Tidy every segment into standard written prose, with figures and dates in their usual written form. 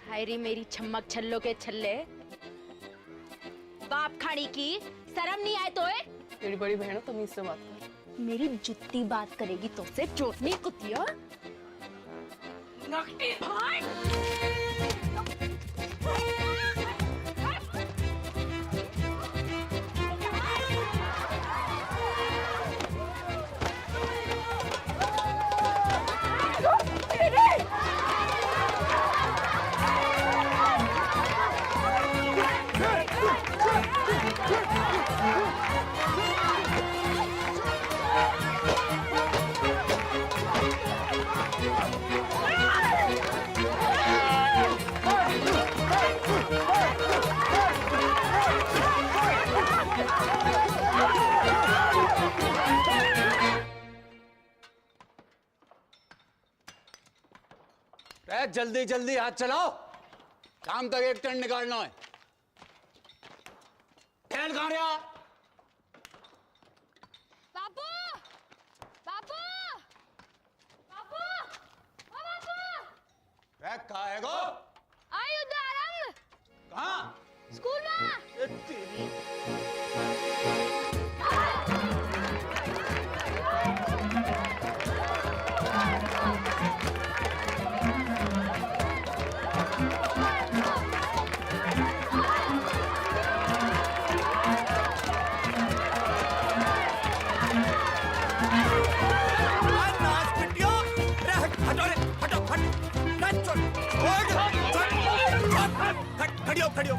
हाय रे मेरी छम्मक छल्लो के छल्ले, बाप खाड़ी की शर्म नहीं आए तो? तेरी बड़ी बहन हो, तमीज से बात कर। मेरी जुत्ती बात करेगी तो से चोटनी कुतिया। नकटी भाई। जल्दी जल्दी हाथ चलाओ, शाम तक एक टन निकालना है। ठहर कहाँ रहा? बाबू, बाबू, बाबू, ओ बाबू। कहाँ है गो? आई उदाहरण। कहाँ? स्कूल में। तेरी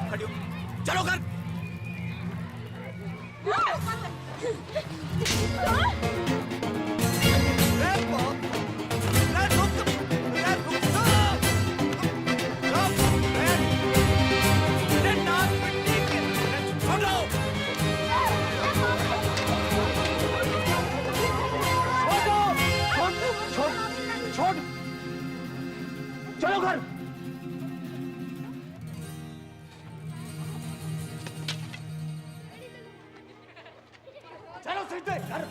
खड़ी हो, चलो कर। चलो घर। चलो सीधे घर।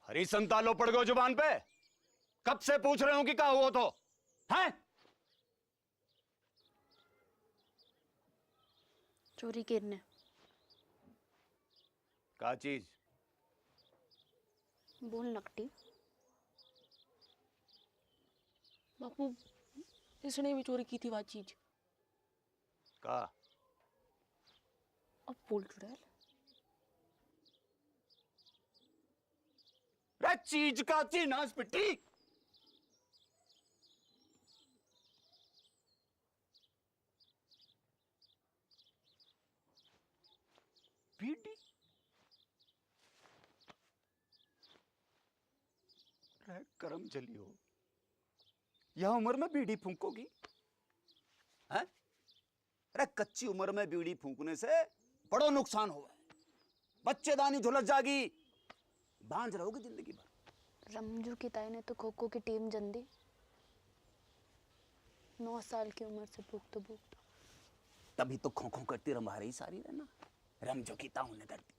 हरी संतालो पड़ गए जुबान पे। कब से पूछ रहे हो कि क्या हुआ तो हैं? चोरी करने। क्या चीज? बोल नकटी। बापू, इसने भी चोरी की थी वो चीज। का? अब बोल चुड़ैल। चीज का नाश पिट्टी। बीड़ी? करम चली हो, यह उम्र में बीड़ी फूंकोगी? हैं? अरे कच्ची उम्र में बीड़ी फूंकने से बड़ो नुकसान होगा। बच्चेदानी झुलस जागी, बांझ रहोगे जिंदगी भर। रमजू की ताई ने तो खो खो की टीम जन दी। 9 साल की उम्र से भूखते भूखते। तभी तो खो खो करती रंभा रही सारी रहना। रमजो की ताऊ ने कर दी।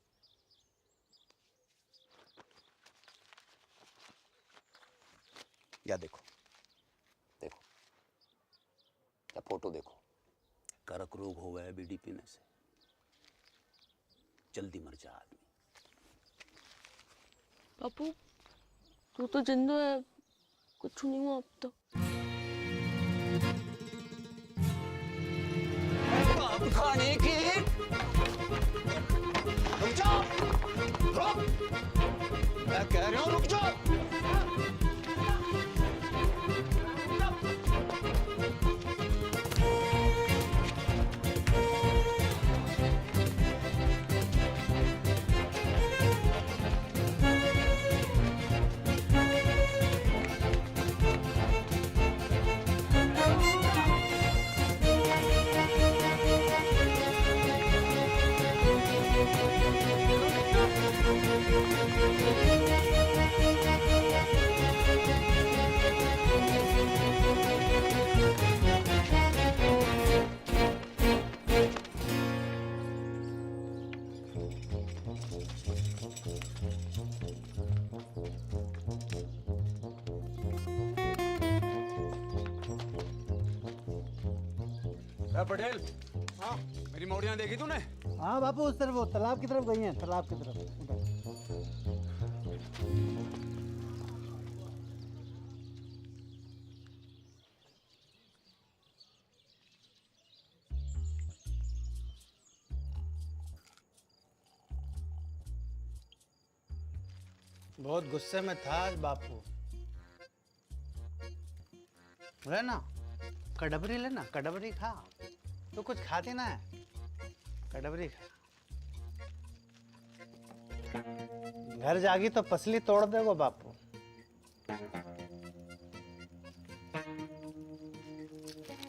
या देखो देखो, या फोटो देखो। कर्क रोग हो गया बीड़ी पीने से, जल्दी मर जा आदमी। बापू, तू तो जिंदा है, कुछ नहीं हुआ अब तो। अब खाने की रुक जाओ, रुक, मैं कह रहा हूं रुक जाओ। पटेल, हाँ मेरी मौड़ियाँ देखी तूने? हाँ बापू, उस तरफ, वो तालाब की तरफ गई हैं, तालाब की तरफ उधर। बहुत गुस्से में था आज बापू। लेना कड़बरी, लेना कड़बरी खा। तो कुछ खाती ना है, कड़बरी खा। घर जागी तो पसली तोड़ देगो बापू।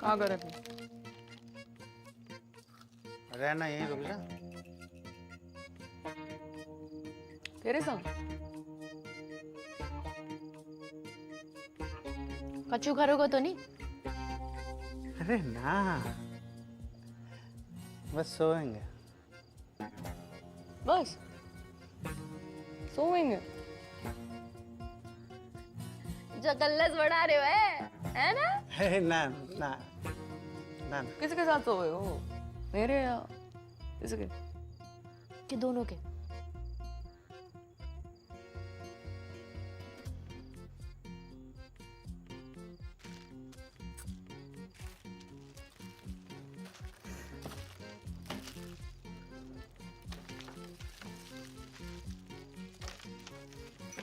कहाँ गए थे? रहना यहीं, रुक जा। तेरे संग? कच्चू करोगे तो नहीं? अरे ना, बस सोएंगे। बस सोएंगे? जो कल्लस बढ़ा रहे हो है ना? है ना ना ना। किसके साथ सोए हो? मेरे या किसके? कि दोनों के?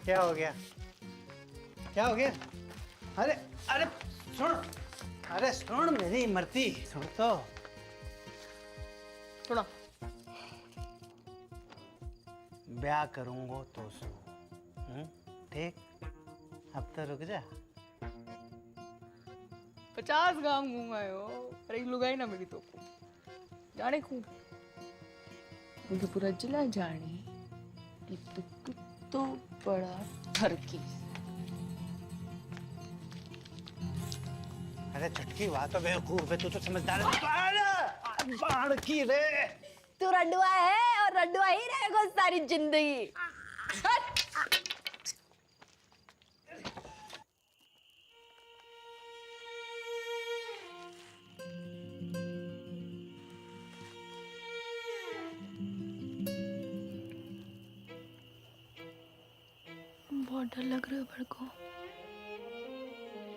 क्या हो गया? क्या हो गया? अरे अरे सुन, अरे सुन मेरी इमरती, सुन तो। सुना। ब्याह करूंगा तो सो, ठीक? अब तो रुक जा। 50 गांव घूमाए हो, अरे लुगाई ना मिली तो को जाने खूब मुझे पूरा जिला जाने एक तो कुत्तो बड़ा ठरकी। अरे चटकी बात तो बेवकूफ है, तू तो समझदार है। अरे बाढ़ की रे। तू रंडुआ है और रंडुआ ही रहेगा सारी जिंदगी। बहुत डर लग रहा है बड़ को।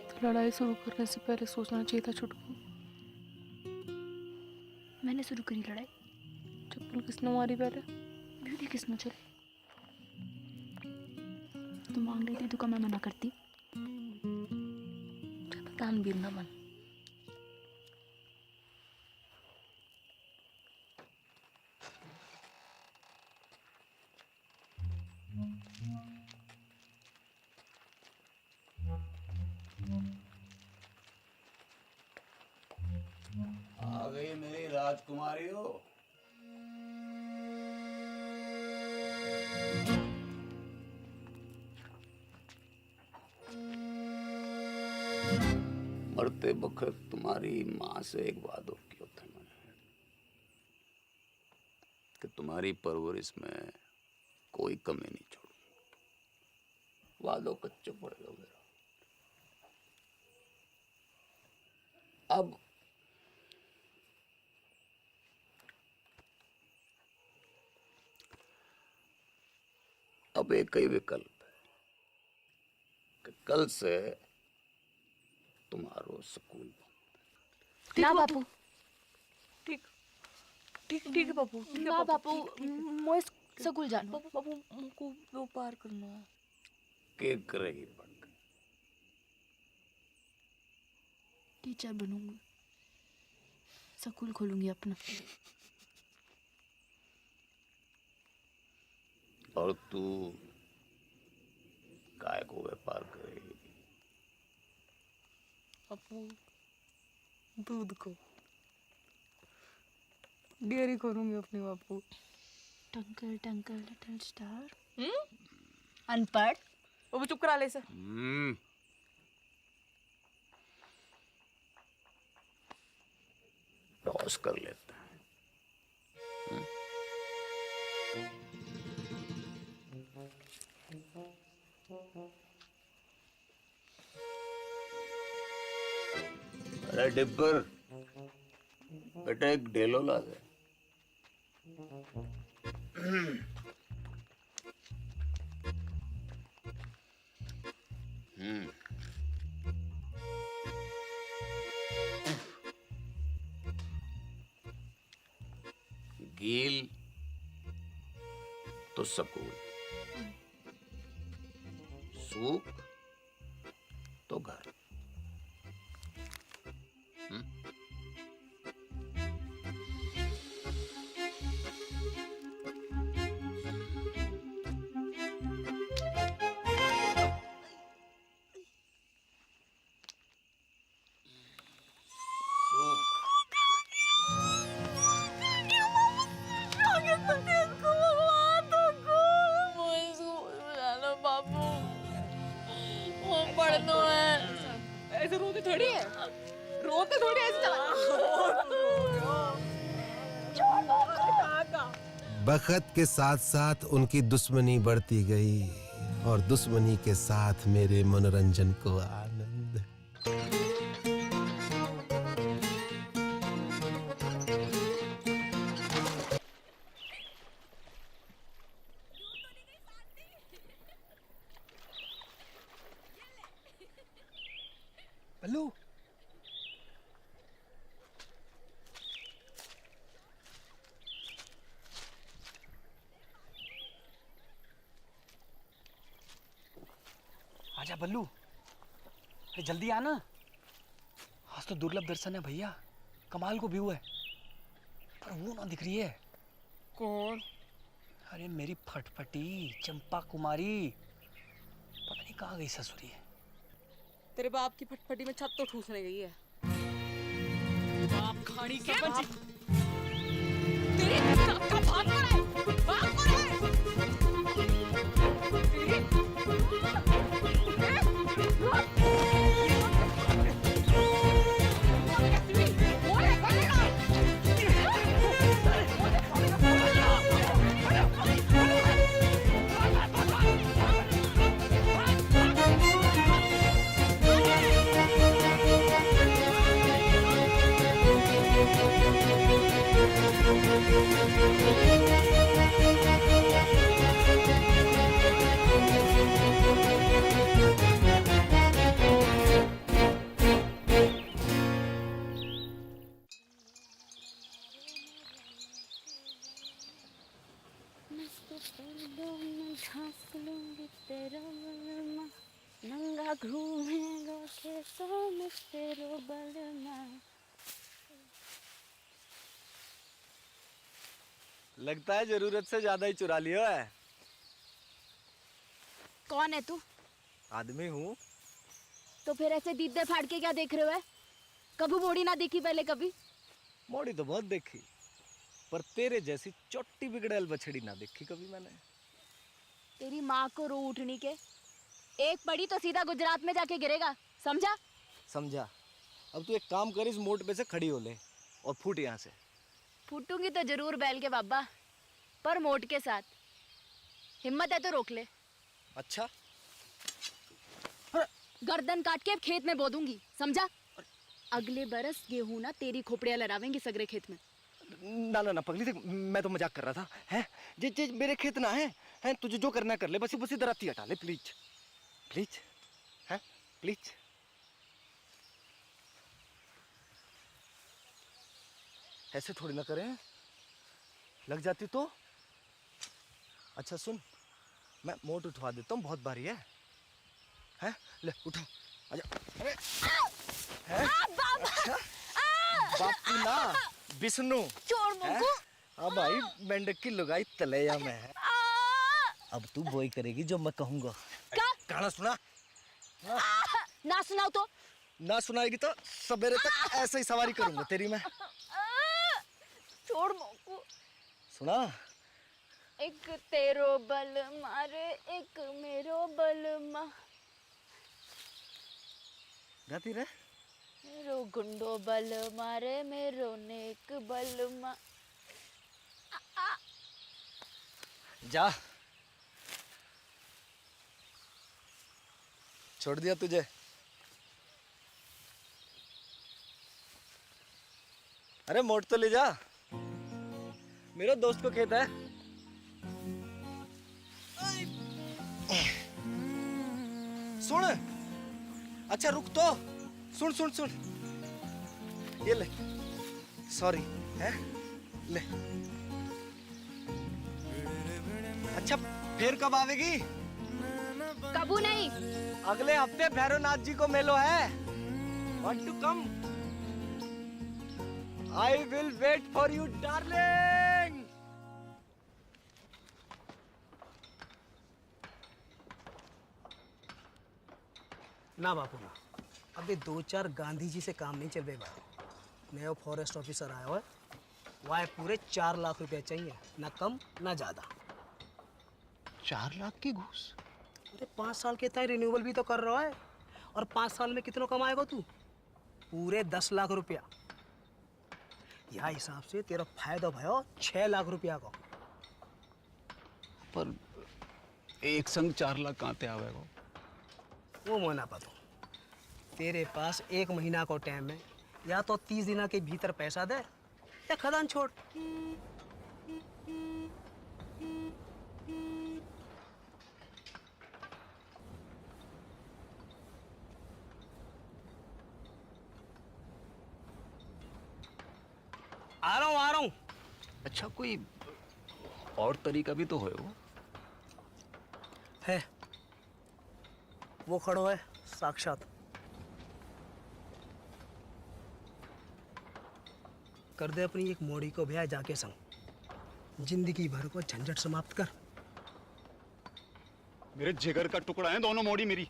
तो लड़ाई शुरू करने से पहले सोचना चाहिए था छुटकू। मैंने शुरू करी लड़ाई? चप्पल किसने मारी पहले? ब्यूटी किसने चली? तू मांग रही थी तो मैं मना करती? तान बीर ना मन। आ गई मेरी राजकुमारी हो। मरते वक्त तुम्हारी माँ से एक वादो किया था मैंने कि तुम्हारी परवरिश में कोई कमी नहीं छोड़ूंगा। वादो कच्चो पड़ेगा मेरा। अब एक ही विकल्प है कि कल से तुम्हारो स्कूल बंद। ना बापू, ठीक ठीक ठीक है बापू। ठीक है ना बापू, मोए ठीक। स्कूल जाना। बापू बापू मुझको व्यापार करना है। के करेगी पढ़ के? टीचर बनूंगी, स्कूल खोलूंगी अपना। और तू काय को व्यापार करेगी? बापू दूध को डेयरी खोलूंगी अपनी बापू। टंकल टंकल लिटिल स्टार। अनपढ़। बापू चुप करा ले से। टॉस कर लेते हैं। अरे डिब्बर, बेटा एक डेलो ला दे। गील तो सकून, सूख तो घर। बाबू वो पढ़ना है। ऐसे रोते थोड़ी है, रोते थोड़ी ऐसे चला। बखत के साथ साथ उनकी दुश्मनी बढ़ती गई और दुश्मनी के साथ मेरे मनोरंजन को आनंद। बल्लू, आजा बल्लू, अरे जल्दी आना। आज तो दुर्लभ दर्शन है भैया, कमाल को व्यू है, पर वो ना दिख रही है। कौन? अरे मेरी फटफटी चंपा कुमारी, पता नहीं कहाँ गई ससुरी है। तेरे बाप की फटफटी में छत तो ठूसने गई है। बाप खाड़ी के बंची। तेरे बाप का बाप कौन है? बाप कौन है? नंगा घूमेगा खेतों में तेरो बलमा। लगता है जरूरत से ज्यादा ही चुरा लिया है। कौन है तू? आदमी हूँ। तो फिर ऐसे दीदे फाड़ के क्या देख रहे हो? कभी मोड़ी ना देखी पहले कभी? मोड़ी तो बहुत देखी, पर तेरे जैसी चोटी बिगड़ैल बछड़ी ना देखी कभी मैंने। तेरी माँ को रो उठनी के, एक पड़ी तो सीधा गुजरात में जाके गिरेगा, समझा? समझा। अब तू एक काम कर, इस मोड़ पे से खड़ी हो ले और फूट यहाँ से। फूटूंगी तो जरूर बैल के बाबा, पर मोट के साथ। हिम्मत है तो रोक ले। अच्छा, गर्दन काट के खेत में बो दूंगी, समझा? अगले बरस गेहूं ना तेरी खोपड़ियां लड़ावेंगी सगरे खेत में। ना ना ना पगली, देख मैं तो मजाक कर रहा था। हैं जे मेरे खेत ना है तुझे जो करना कर ले, बस बस इधर आती हटा ले प्लीज प्लीज, हैं प्लीज। ऐसे थोड़ी ना करें, लग जाती तो। अच्छा सुन, मैं मोट उठवा देता हूँ, बहुत भारी है। हैं ले उठा, आजा। अरे हैं? अच्छा बापू ना विष्णु चोर मुंगू। हाँ भाई, मेंढक की लुगाई तलैया में है। अब तू वही करेगी जो मैं कहूँगा। क्या? गाना सुना? ना सुनाओ तो? ना सुनाएगी तो सवेरे तक ऐसे ही सवारी करूंगा तेरी मैं। छोड़ मुंगू। सुना? एक तेरो बल मारे, एक मेरो बल मा। गाती रहे। मेरो गुंडो बल मारे, मेरो नेक बल मा। जा, छोड़ दिया तुझे। अरे मोट तो ले जा, मेरे दोस्त को खेत है। सुन, अच्छा रुक तो, सुन सुन सुन, ये ले, सॉरी है, ले। अच्छा फिर कब आवेगी? कबू नहीं। अगले हफ्ते भैरवनाथ जी को मेलो है। Want to come? I will wait for you, darling. ना बापू ना, अभी 2-4 गांधी जी से काम नहीं चल रहे भाई। नया फॉरेस्ट ऑफिसर आया हुआ है, वह पूरे 4 लाख रुपए चाहिए, ना कम ना ज्यादा। 4 लाख की घूस? अरे 5 साल के तय रिन्यूअल भी तो कर रहा है, और 5 साल में कितना कमाएगा तू? पूरे 10 लाख रुपया। यह हिसाब से तेरा फायदा भयो 6 लाख रुपया का। पर एक संग 4 लाख कहाँ ते आवेगा? वो मोना पतो, तेरे पास 1 महीना को टाइम है, या तो 30 दिन के भीतर पैसा दे या खदान छोड़। आ रहा हूँ। अच्छा कोई और तरीका भी तो है वो? है, वो खड़ो है साक्षात। कर दे अपनी एक मोड़ी को ब्याह जाके संग, जिंदगी भर को झंझट समाप्त कर। मेरे जिगर का टुकड़ा है दोनों मोड़ी मेरी।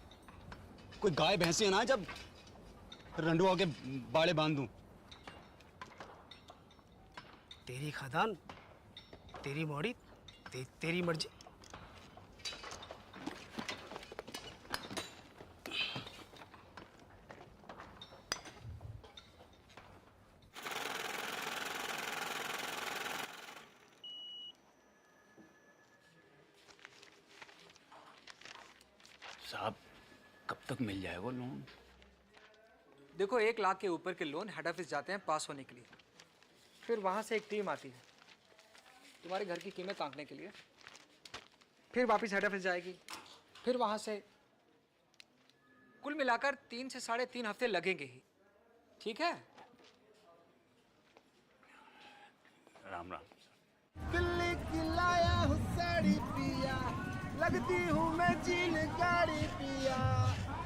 कोई गाय भैंसी है ना जब रंडुआ के बाड़े बांध दूं। तेरी खदान, तेरी मोड़ी, तेरी मर्जी। साहब कब तक मिल जाए वो लोन? देखो 1 लाख के ऊपर के लोन हेड ऑफिस जाते हैं पास होने के लिए, फिर वहाँ से एक टीम आती है तुम्हारे घर की कीमत आंकने के लिए, फिर वापस हेड ऑफिस जाएगी, फिर वहाँ से कुल मिलाकर 3 से 3.5 हफ्ते लगेंगे ही। ठीक है? राम राम। दिल्ली की लाया हूँ साड़ी पिया, लगती हूँ मैं जीन गाड़ी पिया।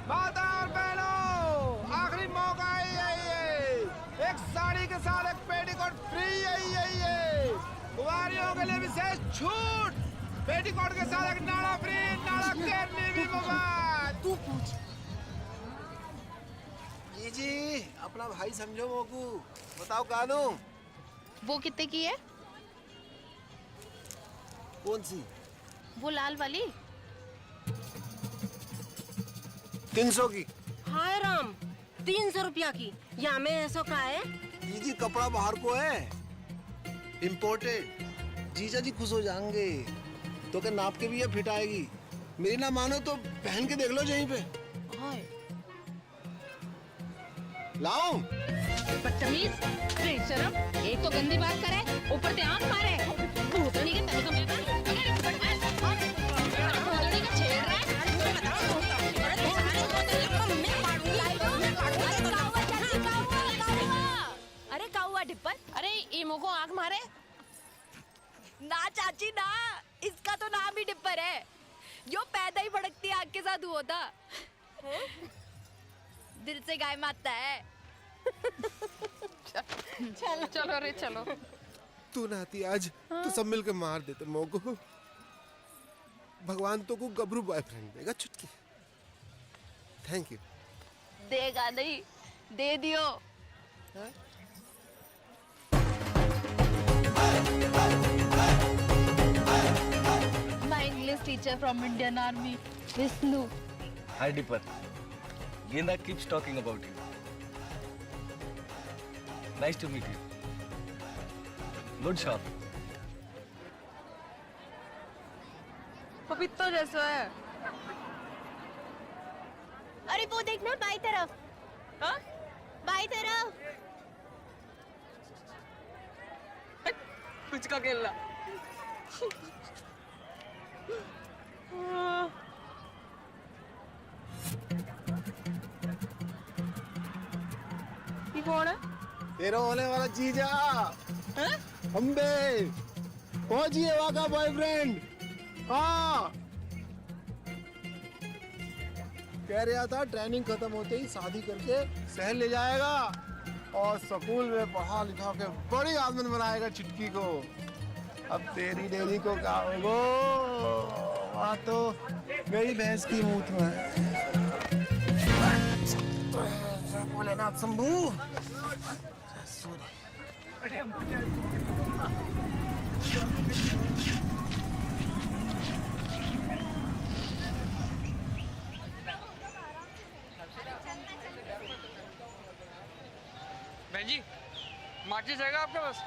माता और बहनों, आखिरी मौका है ये, एक साड़ी के साथ एक पेटीकोट फ्री है ये। कुंवारियों के लिए विशेष छूट, पेटीकोट के साथ एक नाड़ा फ्री, नाड़ा केरनी भी मुफ्त। तू पूछ। जी अपना भाई समझो मोकू, बताओ कानू वो कितने की है? कौन सी? वो लाल वाली। 300 की। हाय राम, 300 रुपया की। या में ऐसा का है? जी कपड़ा बाहर को है, इम्पोर्टेड। जीजा जी खुश हो जाएंगे, तो क्या नाप के भी ये फिट आएगी। मेरी ना मानो तो पहन के देख लो यहीं पे। हाय लाओ। बदतमीज, बेशरम, एक तो गंदी बात करे, ऊपर से आंख मारे। भूतनी के तरीका में भूतनी का छेड़ रहा है। अरे काउआ डिप्पर, अरे ईमो को आंख मारे। ना चाची ना, इसका तो नाम ही डिप्पर है। जो पैदा ही भड़कती आग के साथ हुआ था। दिल से गाय मारता है। चलो चलो रे चलो। तू ना आती आज तो सब मिलकर मार देते मोको। भगवान तो को गबरू बॉयफ्रेंड देगा चुटकी। Thank you. देगा नहीं, दे दियो। My English teacher from Indian army, Vishnu. Hi Dipper. Genda keeps talking about you. Nice to meet you. Good shop. पपीता जैसा है। अरे वो देखना बाई तरफ। हाँ? बाई तरफ। पिचका खेलना। ये कौन है? तेरा होने वाला जीजा अम्बे फौजी है, वहाँ का बॉयफ्रेंड। हाँ कह रहा था ट्रेनिंग खत्म होते ही शादी करके शहर ले जाएगा और स्कूल में पढ़ा लिखा के बड़ी आदमी बनाएगा चिटकी को। अब तेरी डेरी को क्या होगो, वहाँ तो मेरी भैंस की मूत में भोलेनाथ शंभू। बहन जी, माचिस रहेगा आपके पास?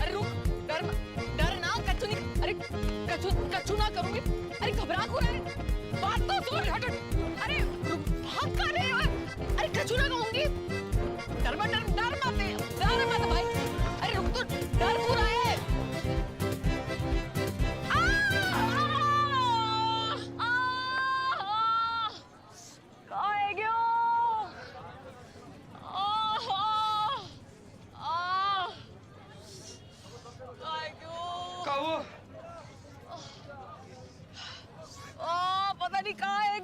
अरे रुक, डर ना, कच्चू नहीं, अरे कच्चू ना करूंगी। अरे घबरा क्यों रहा है? बात तो सुन, हट। अरे रुक, भाग कर रहे हो? अरे कच्चू ना कहूंगी। डर मत भाई। अरे रुक तो, डर क्यों रहा है? पता नहीं कहाँ है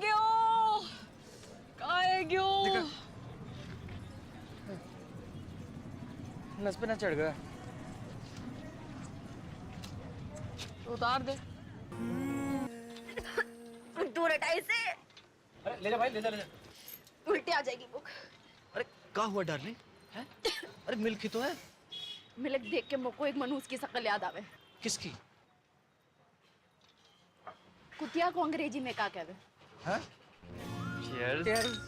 क्यों? नस पे ना चढ़ गया। तो उतार दे। दूर हटा इसे, अरे ले जा भाई, ले जा। उल्टी आ जाएगी बुक। अरे क्या हुआ डार्लिंग? हैं? अरे मिल्क ही तो है। मिल्क देख के मुझको एक मनूस की शक्ल याद आवे। किसकी? कुतिया को अंग्रेजी में क्या कहवे? हैं? Cheers.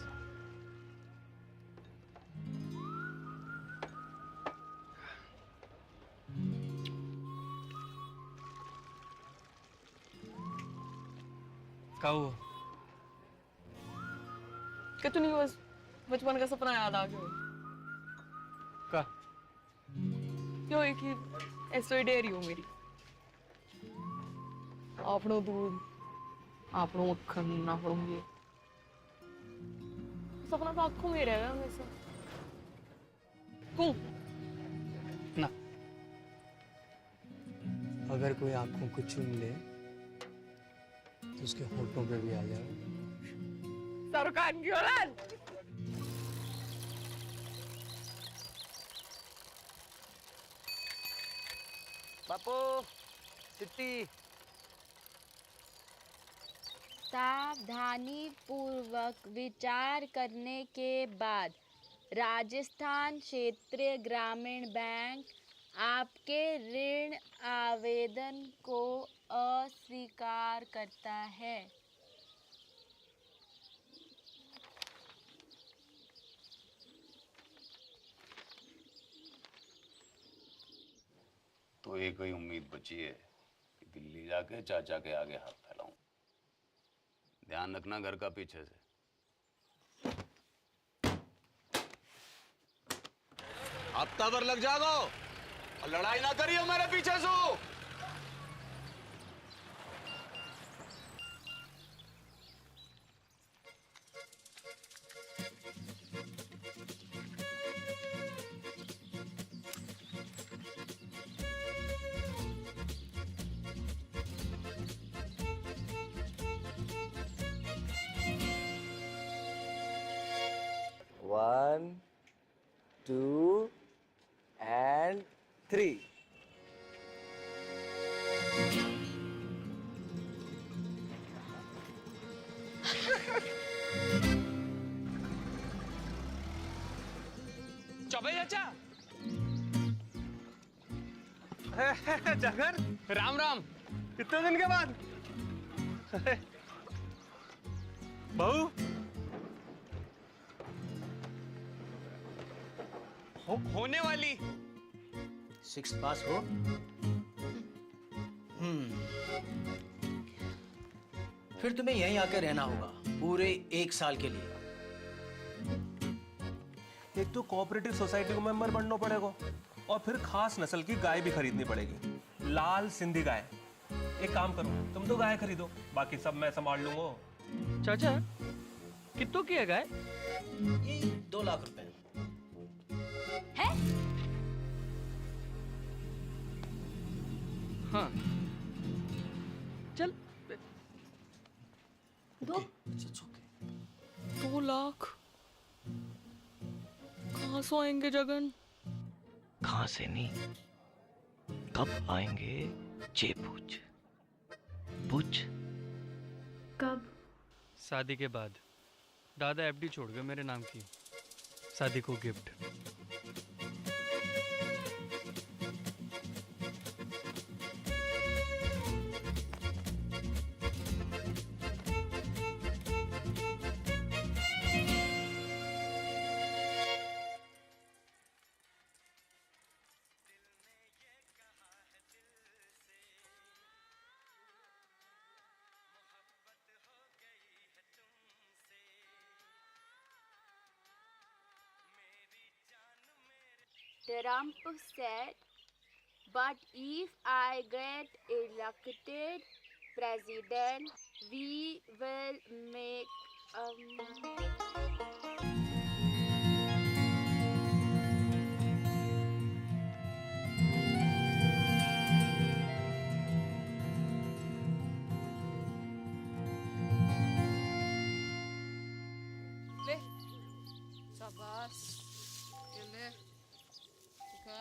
क्या हुआ? कच्चू नहीं, बस बचपन का सपना याद आ गया। क्या? क्यों एक ही ऐसो डेयरी हो मेरी। आपनो दूध, आपनो मक्खन, आपनो ये सपना तो आंखों में रहेगा हमेशा। क्यों? ना, अगर कोई आंखों को चूम ले तो उसके होठों पे भी आ जाए। सरकार की औलाद। बापू सिट्टी। सावधानी पूर्वक विचार करने के बाद राजस्थान क्षेत्रीय ग्रामीण बैंक आपके ऋण आवेदन को अस्वीकार करता है। तो एक ही उम्मीद बची है कि दिल्ली जाके चाचा के आगे हाथ फैलाऊं। ध्यान रखना घर का पीछे से। हफ्ता भर लग जागो और लड़ाई ना करियो मेरे पीछे से। One, 2 and 3. चौबे चाचा। जगन, राम राम। कितने दिन के बाद? बहू होने वाली 6 पास हो। फिर तुम्हें यहीं आके रहना होगा पूरे 1 साल के लिए। एक तो कोऑपरेटिव सोसाइटी को मेंबर बनना पड़ेगा और फिर खास नस्ल की गाय भी खरीदनी पड़ेगी, लाल सिंधी गाय। एक काम करो, तुम तो गाय खरीदो, बाकी सब मैं संभाल लूंगा। चाचा कितनों की है गाय? ये 2 लाख रुपए। है? हाँ चल। 2 लाख कहाँ से आएंगे जगन? कहाँ से नहीं, कब आएंगे ये पूछ। पूछ। कब? शादी के बाद। दादा एफडी छोड़ गए मेरे नाम की, शादी को gift. The Rampu said, but if I get elected president, we will make ले शाबाश, ये ले खा।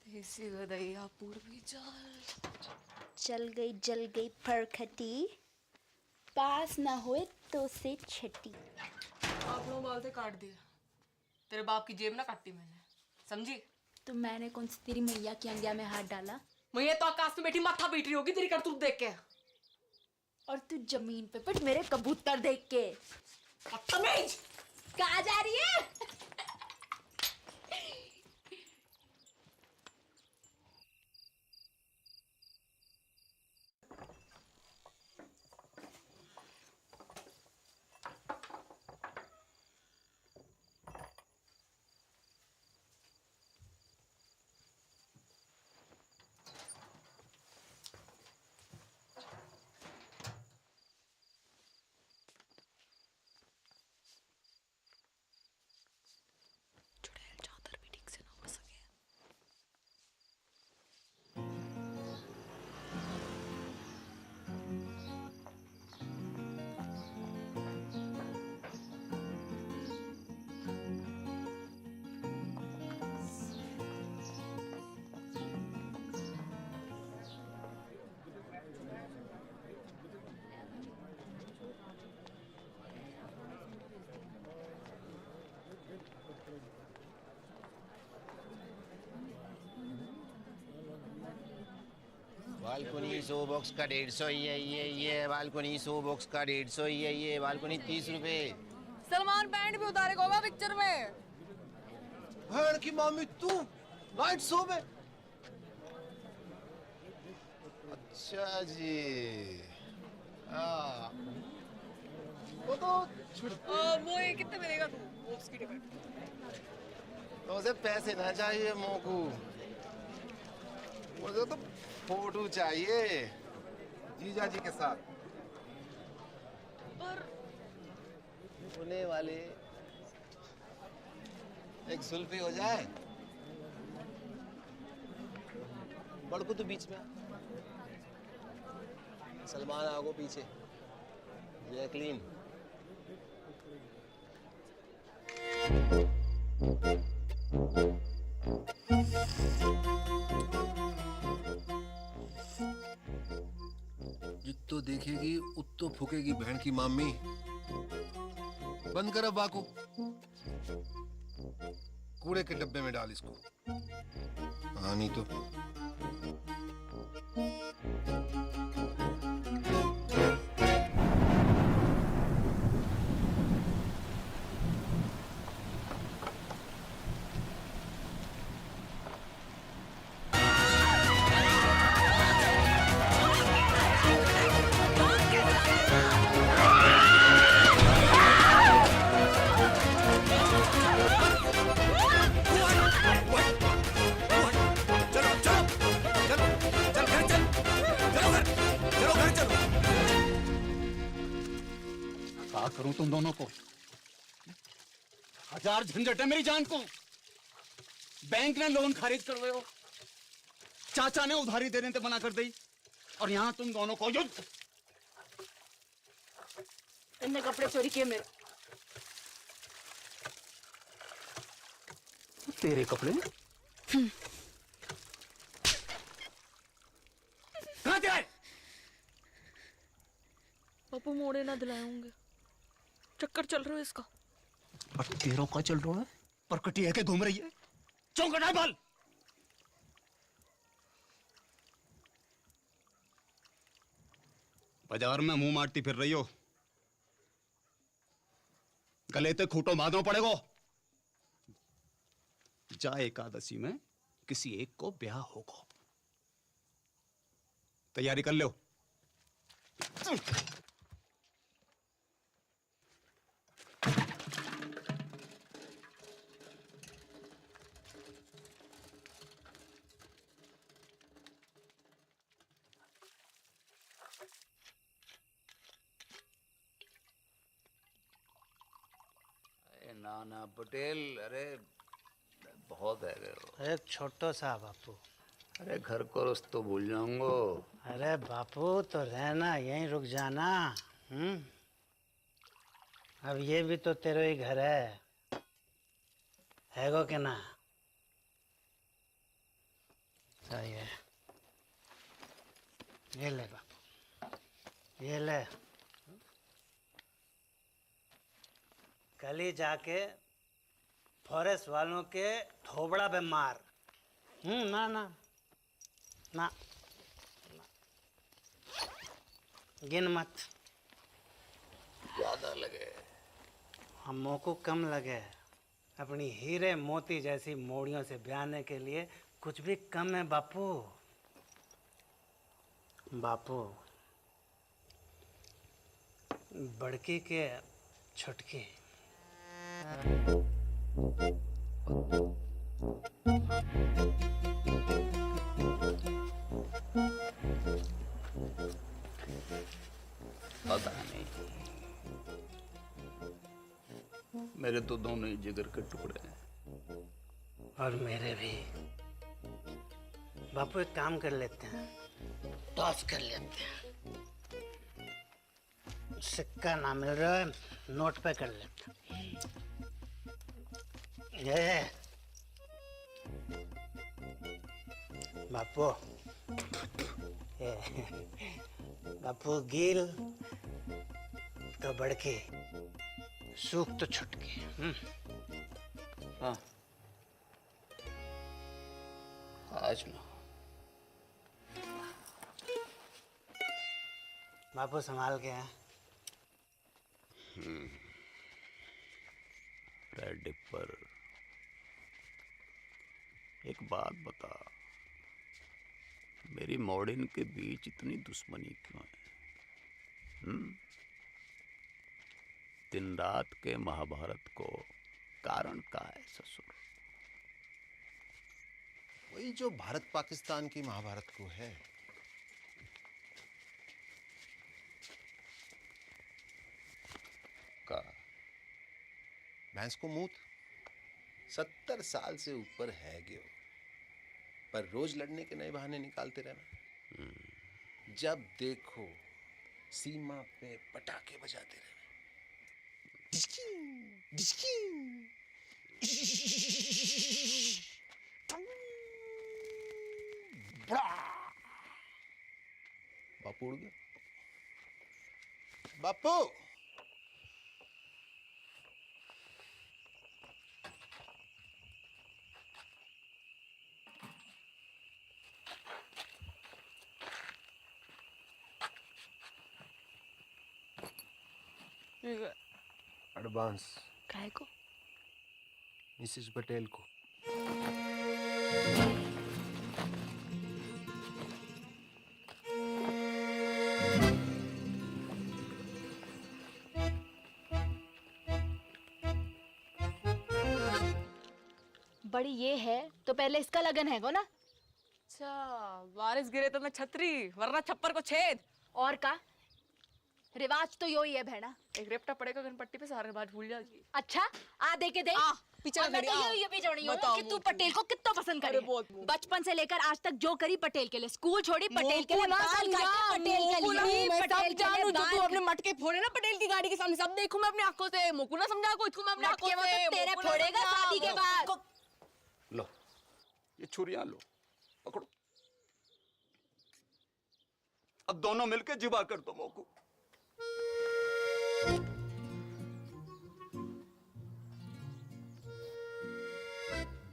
देसी गदैया पूर्वी चल गई फरखटी, पास ना होए तो से छटी। आप लोग बाल से काट दिया, तेरे बाप की जेब ना काटी मैंने, समझी? तो मैंने कौन सी तेरी मैया की अंगिया में हाथ डाला? मैं तो आकाश में बैठी माथा पीट रही होगी तेरी करतूत देख के। और तू जमीन पे पिट मेरे कबूतर देख के। बदतमीज! कहाँ जा रही है? बालकोनी 100 बॉक्स का 150, ये बालकोनी 100 बॉक्स का 150, ये बालकोनी 30 रुपए। सलमान पैंट भी उतारे होगा पिक्चर में। भैन की मामी तू नाइट शो में? अच्छा जी, हाँ वो तो वो ये कितने मिलेगा तू वो उसकी टिकट? तो उसे पैसे ना चाहिए मोकू, मुझे तो फोटो चाहिए जीजा जी के साथ। पर होने वाले एक सुल्फी हो जाए। बड़कू तो बीच में, सलमान आगो पीछे, जैकलीन। जित्तो देखेगी उत्तो फूकेगी बहन की मामी। बंद कर अब बाको, कूड़े के डब्बे में डाल इसको। हाँ नहीं तो क्या करूं तुम दोनों को? हजार झंझट है मेरी जान को। बैंक ने लोन खारिज कर रहे हो, चाचा ने उधारी देने से मना कर दी, और यहां तुम दोनों को युद्ध। इनने कपड़े चोरी किए मेरे। तेरे कपड़े कहां से आए? पापू मोड़े ना दिलाए होंगे, चक्कर चल रहा है इसका। और तेरों का चल रहा है, परकटी है के घूम रही है, चौंकड़ा बाल। बाजार में मुंह मारती फिर रही हो, गले ते खूंटो बांधना पड़ेगा। जा एकादशी में किसी एक को ब्याह होगा, तैयारी कर लो। नाना पटेल, अरे बहुत है गए हो। एक छोटो सा बापू। अरे घर को रस्तो भूल जाऊंगो। अरे बापू तो रहना, यहीं रुक जाना। अब ये भी तो तेरे ही घर है गो के ना? सही है, ये ले बापू, ये ले। कल ही जाके फॉरेस्ट वालों के थोबड़ा पे मार। ना ना ना, गिन मत, ज्यादा लगे। हमों को कम लगे। अपनी हीरे मोती जैसी मोड़ियों से ब्याहने के लिए कुछ भी कम है बापू। बापू, बड़की के छुटकी। पता नहीं, मेरे तो दोनों ही जिगर के टुकड़े हैं। और मेरे भी। बापू एक काम कर लेते हैं, टॉस कर लेते हैं। सिक्का ना मिल रहा है, नोट पे कर लेते हैं। ये बापू, बापू गिल तो बड़के, सूख तो छुटके। हाँ, आज ना। बापू संभाल के हैं। रेड डिपर, एक बात बता, मेरी मॉर्डन के बीच इतनी दुश्मनी क्यों है? दिन रात के महाभारत को कारण का है ससुर? वही जो भारत पाकिस्तान की महाभारत को है। का भैंस को मूत 70 साल से ऊपर है गयो, पर रोज लड़ने के नए बहाने निकालते रहना। जब देखो सीमा पे पटाखे बजाते रहना। बापू उड़ गया। बापू एडवांस काय को? मिसेस पटेल को। बड़ी ये है तो पहले इसका लगन है को ना। अच्छा, बारिश गिरे तो मैं छतरी, वरना छप्पर को छेद। और का रिवाज तो यो ही है बहना। एक रेपटा पड़ेगा गणपट्टी पे, सारे बात भूल जाएगी। अच्छा आ दे के दे। पीछे और मैं खड़ी, तो आ। ये भी जोड़ी हूँ बताओ कि तू मुझे। पटेल को कितना पसंद करे। अरे बहुत। बचपन से लेकर आज तक जो करी पटेल के लिए, स्कूल छोड़ी पटेल के लिए, मोकू ना बाल समझा, काटे पटेल के मोकू लिए, नहीं, मैं सब पटेल के जानू लिए जो तू बाल अपने मटके फोड़े ना पटेल की गाड़ी के सामने, सब देखूं मैं अपनी आंखों से। मोकू ना समझा को, इसको मैं अपनी आंखों मटके वो से। तो तेरे मोकू ना फोड़ेगा समझा, शादी के बाद। लो ये छुरियां लो, पकड़ो। अब दोनों मिलके जिबा कर दो मोकू।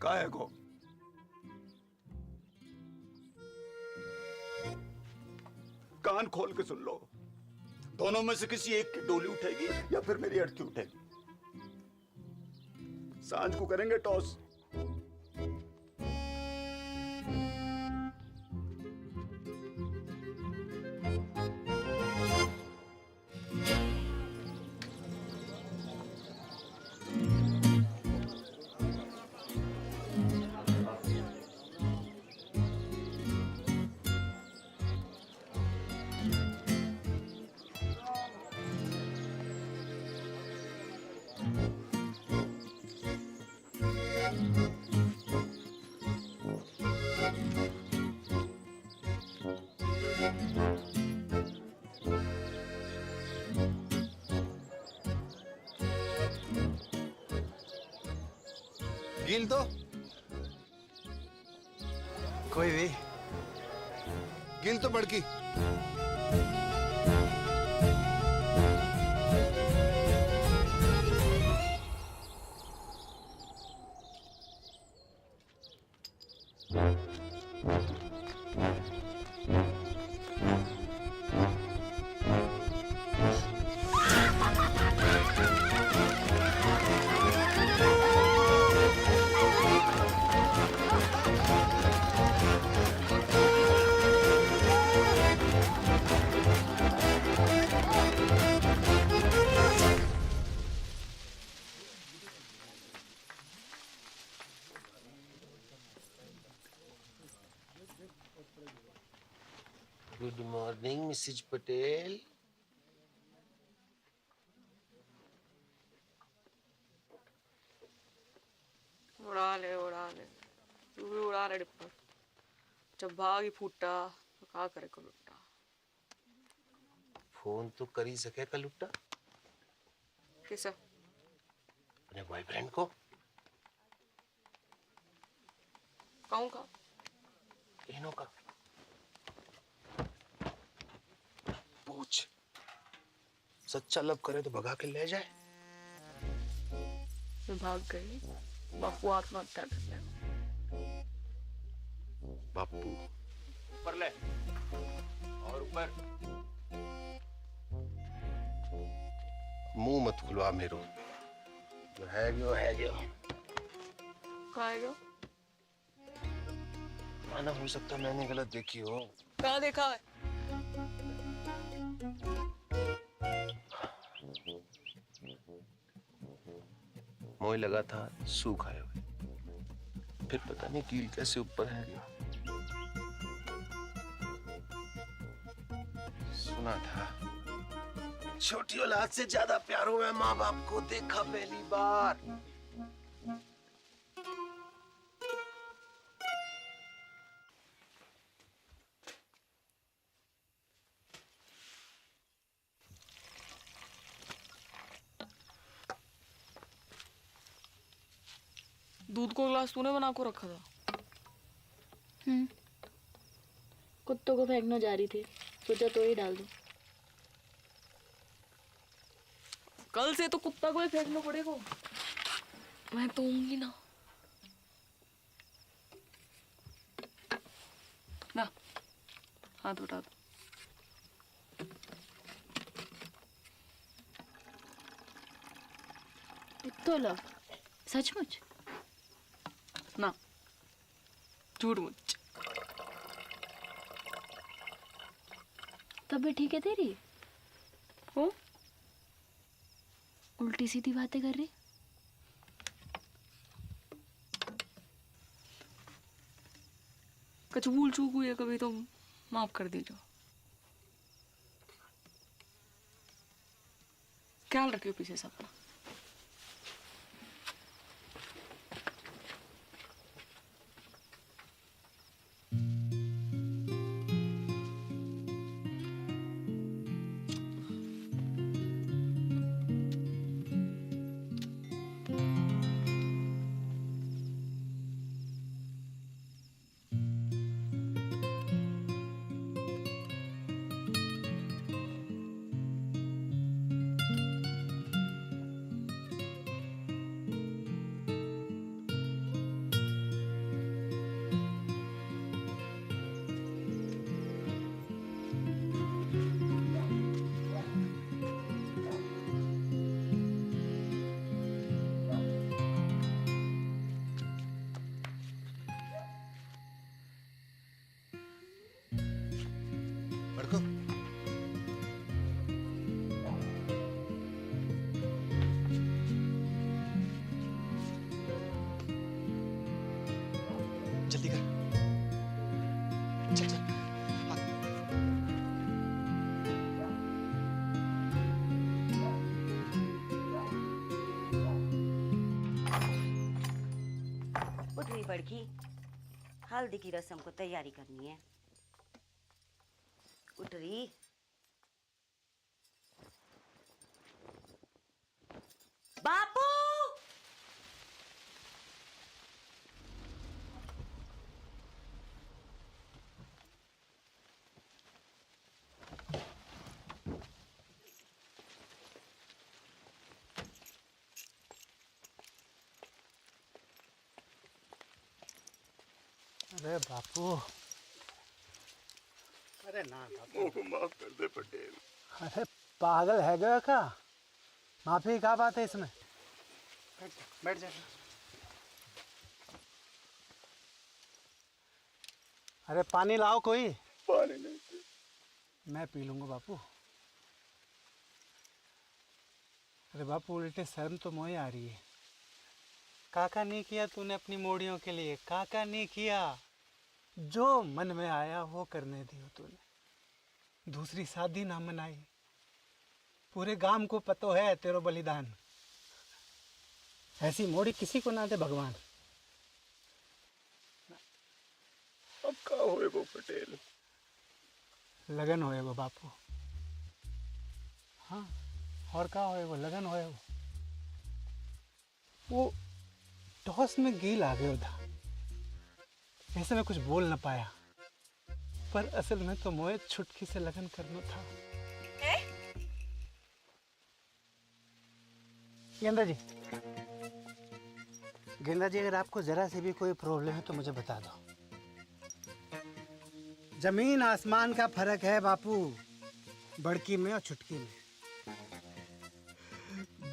का है को? कान खोल के सुन लो, दोनों में से किसी एक की डोली उठेगी या फिर मेरी अड़की उठेगी। सांझ को करेंगे टॉस। गिल तो कोई भी। गिल तो बड़की। Good morning Mrs Patel. उड़ा ले तू भी उड़ा ले डिप्पर। जब भाग ही फूटा तो का करे को लुट्टा। फोन तो कर ही सके का लुट्टा किसे? अपने बॉयफ्रेंड को। कहूँ का? इनो का पूछ। सच्चा लव करे तो भगा के ले जाए। मैं भाग गई, बापू आत्महत्या कर ले। बापू ऊपर ले और ऊपर। मुंह मत खुलवा मेरो, जो है जो है जो। खाएगा? माना हो सकता मैंने गलत देखी हो। कहाँ देखा है? मोह लगा था सूख आए हुए, फिर पता नहीं कील कैसे ऊपर है गया। सुना था छोटी औलाद से ज्यादा प्यार हुआ है माँ बाप को, देखा पहली बार। दूध को गिलास तूने बना को रखा था। कुत्तों को फेंकना जा रही थी, सोचा तो ही डाल दूं। कल से तो कुत्ता को ही फेंकना पड़ेगा। मैं तो होंगी ना। ना हाथ उठा दो। तो लो, सचमुच ना झूठ मुझ। तबीयत ठीक है तेरी? हो उल्टी सीधी बातें कर रही। कुछ भूल चूक हुई है कभी तो माफ कर दीजिए। ख्याल रखियो पीछे से अपना। बड़को जल्दी कर। चल चल उठ रही बड़की, हल्दी की रस्म को तैयारी करनी है। उठ रही। बापू अरे बापू, अरे ना बापू, को माफ कर दे पटेल। अरे पागल है गया का? माफी क्या बात है इसमें? बैठ जा। अरे पानी लाओ कोई। पानी नहीं। मैं पी लूंगा बापू। अरे बापू उल्टे शर्म तो मोए आ रही है। काका नहीं किया तूने अपनी मोड़ियों के लिए, काका नहीं किया। जो मन में आया वो करने दियो तूने। दूसरी शादी ना मनाई। पूरे गांव को पतो है तेरो बलिदान। ऐसी मोड़ी किसी को ना दे भगवान। अब का होएगो पटेल? लगन होएगो बापू। हाँ, और का होएगो? लगन होएगो। वो टॉस में गेल आ गया था, ऐसे में कुछ बोल न पाया, पर असल में तो मोए छुटकी से लगन करना था। गेंदा जी, गेंदा जी, अगर आपको जरा से भी कोई प्रॉब्लम है तो मुझे बता दो। जमीन आसमान का फर्क है बापू, बड़की में और छुटकी में।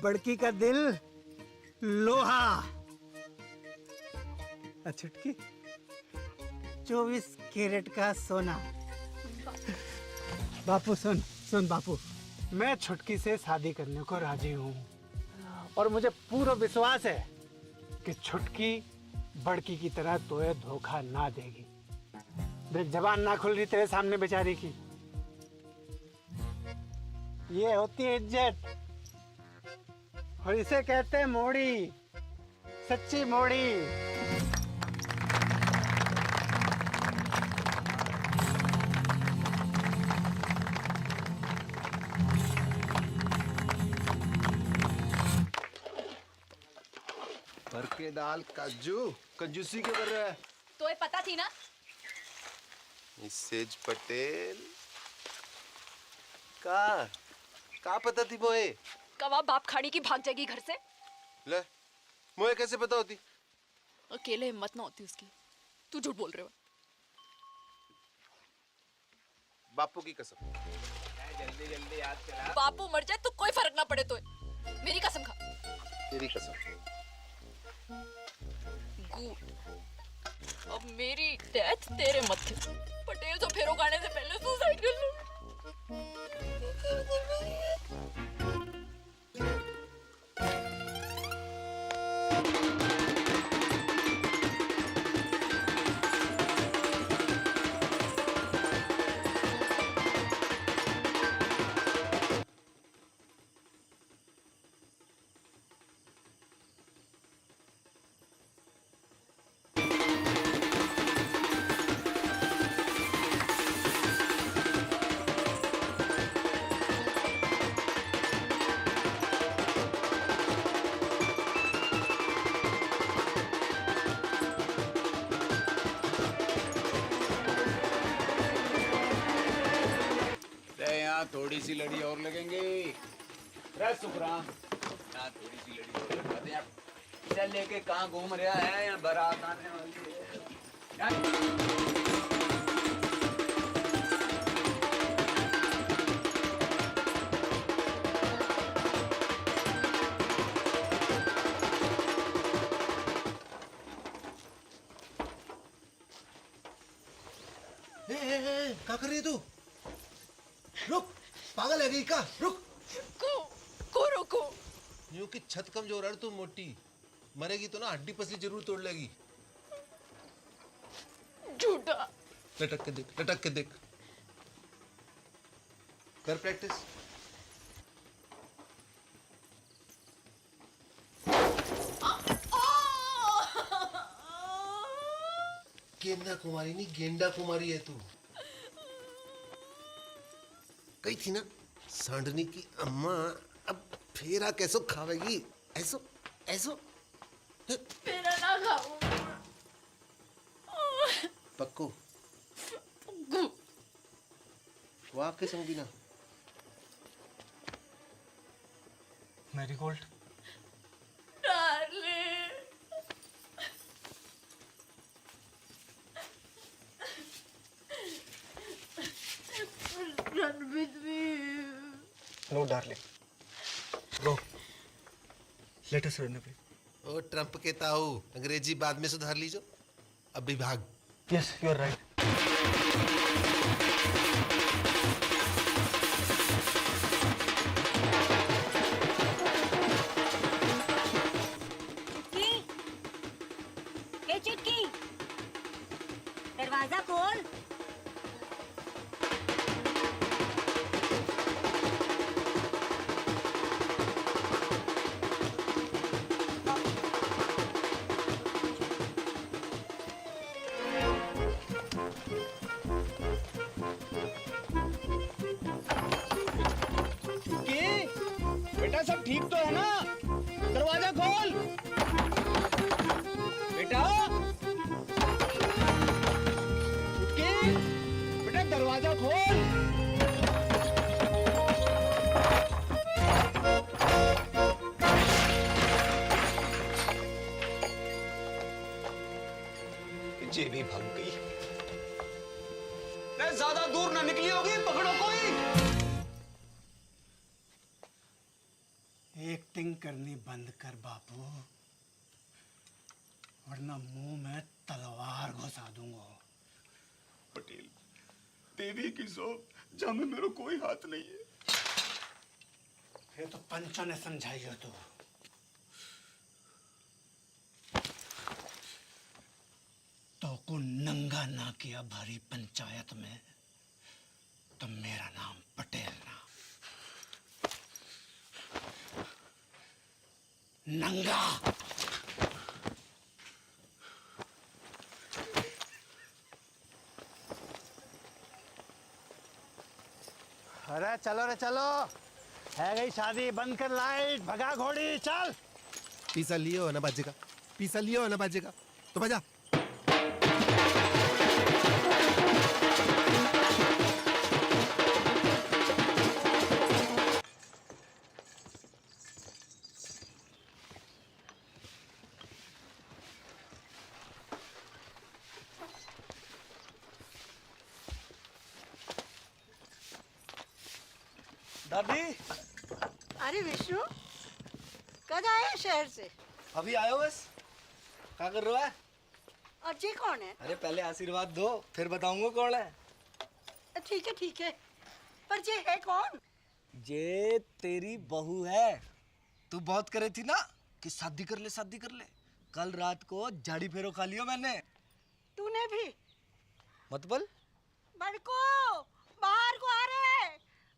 बड़की का दिल लोहा और छुटकी 24 कैरेट का सोना। बापू सुन सुन बापू, मैं छुटकी से शादी करने को राजी हूँ और मुझे पूरा विश्वास है कि छुटकी बड़की की तरह तोए धोखा ना देगी। देख जबान ना खुल रही तेरे सामने बेचारी की। ये होती है इज्जत और इसे कहते हैं मोड़ी, सच्ची मोड़ी। भर के दाल काजू कंजूसी क्यों कर रहा है? तो ये पता थी ना? मिसेज पटेल का पता थी मोए? कवा बाप खाड़ी की भाग जाएगी घर से। ले मोए कैसे पता होती? अकेले हिम्मत ना होती उसकी। तू झूठ बोल रहे हो। बापू की कसम। बापू मर जाए तो कोई फर्क ना पड़े तो मेरी कसम खा। तेरी कसम। गुड। अब मेरी डेथ तेरे मत्थे। पटेल तो फेरो खाने से पहले सुसाइड कर लो। थोड़ी सी लड़ी और लगेंगे। सुखराम यहाँ थोड़ी सी लड़ी और लगवाते हैं। चल लेके कहाँ घूम रहा है? यहाँ बारात आने वाली है। क्या कर रही है तू? रुक, पागल है गई का? रुक। को रोको। यूं कि छत कमजोर है तू मोटी, मरेगी तो ना हड्डी पसली जरूर तोड़ लेगी। झूठा। लटक के देख, लटक के देख। कर प्रैक्टिस। गेंदा कुमारी नहीं, गेंडा कुमारी है तू। कही थी ना सांडनी की अम्मा अब फेरा कैसो खावेगी? ऐसो ऐसो फेरा ना खाऊं। पक्को वाह के संग बिना marigold. Run with me. No, darling. Go. Let us run away. O Trump के ताऊ, अंग्रेजी बाद में सुधार लीजो। अभी भाग। Yes, you are right. चुटकी, ए चुटकी, दरवाजा खोल। बेटा सब ठीक तो है ना? दरवाजा खोल बेटा। चुटकी, बेटा दरवाजा खोल। जे भी भाग गई। नहीं ज्यादा दूर ना निकली होगी, पकड़ो कोई। एक्टिंग करनी बंद कर बापू, वरना मुंह में तलवार घुसा दूंगा। पटेल, देवी की सौंप जहाँ में मेरा कोई हाथ नहीं है। ये तो पंचा ने समझाई हो तो को नंगा ना किया भरी पंचायत में तो मेरा नाम पटेल ना, नंगा। अरे चलो रे चलो, है गई शादी, बंद कर लाइट, भगा घोड़ी, चल। पीसा लियो ना बाजेगा, पीसा लियो ना बाजेगा, तो बजा। दादी अरे विष्णु, कब आए शहर से? अभी आयो बस। क्या कर रहा है? और जी कौन है? अरे पहले आशीर्वाद दो, फिर बताऊंगा कौन है। ठीक है, पर ये है कौन? ये तेरी बहू है। तू बहुत करे थी ना कि शादी कर ले। कल रात को झाड़ी फेरो खा लियो मैंने। तूने भी? मतलब? बड़को बाहर को आ रे,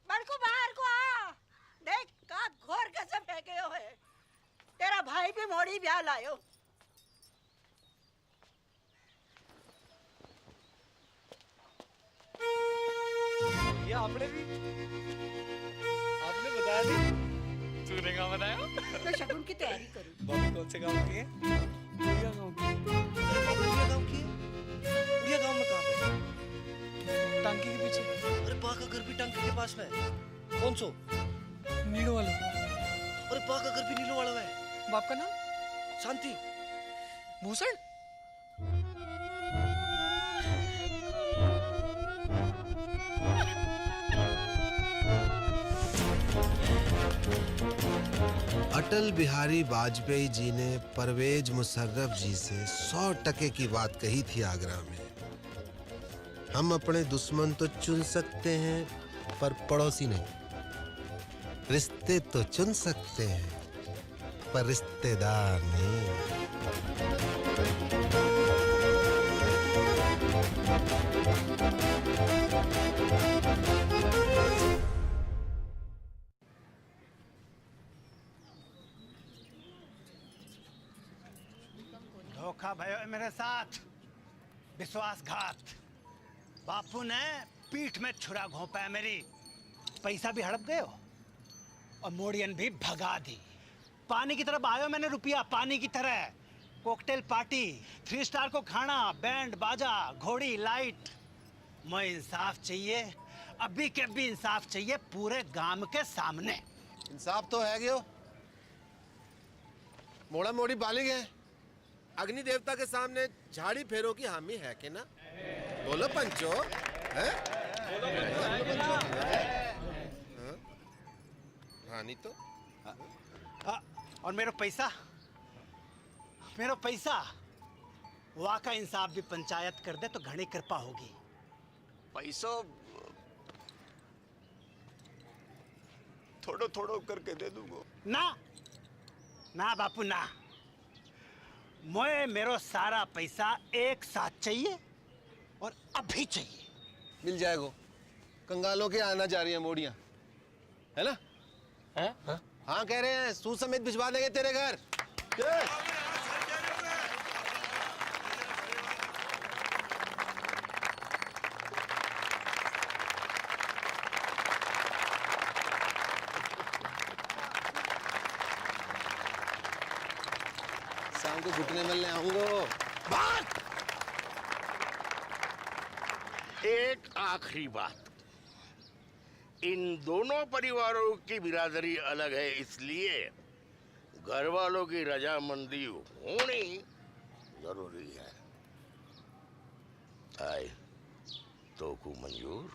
बड़को बाहर को आ। देख का घोर कसम है गयो है। तेरा भाई भी मोड़ी ब्याह लायो। ये आपने बताया नहीं? तूने कहाँ बताया? मैं शगुन की तैयारी करूं। बॉबी कौन से गांव की है? उड़िया गांव की। उड़िया गांव में कहाँ पे? टांकी के पीछे। अरे बा का घर भी टांकी के पास में है। कौन सो? नीड़ो वाला। अरे बा का घर भी नीलो वाला है। बाप का नाम? शांति। भूषण। अटल बिहारी वाजपेयी जी ने परवेज मुशर्रफ जी से 100% की बात कही थी आगरा में। हम अपने दुश्मन तो चुन सकते हैं पर पड़ोसी नहीं। रिश्ते तो चुन सकते हैं पर रिश्तेदार नहीं। धोखा भयो है मेरे साथ, विश्वासघात। बापू ने पीठ में छुरा घोंपा है मेरी। पैसा भी हड़प गए हो और मोड़ियन भी भगा दी। पानी की तरफ आयो मैंने रुपया, पानी की तरह। कॉकटेल पार्टी, 3 स्टार को खाना, बैंड बाजा, घोड़ी लाइट। मैं इंसाफ चाहिए, अभी के अभी इंसाफ चाहिए पूरे गांव के सामने। इंसाफ तो है गयो। मोड़ा मोड़ी बालिग है। अग्नि देवता के सामने झाड़ी फेरो की हामी है कि ना? बोलो पंचो, हैं? रानी तो और मेरा पैसा वहाँ का इंसाफ भी पंचायत कर दे तो घनी कृपा होगी। पैसो थोड़ो थोड़ो करके दे दूंगा। ना बापू ना। मेरो सारा पैसा एक साथ चाहिए और अभी चाहिए। मिल जाएगा। कंगालों के आना जा रही है मोड़ियां, है ना? हाँ कह रहे हैं, सूद समेत भिजवा देंगे तेरे घर। शाम को घुटने मिलने आऊंगा। एक आखिरी बात, इन दोनों परिवारों की बिरादरी अलग है, इसलिए घर वालों की रजामंदी होनी जरूरी है। आए तो को मंजूर?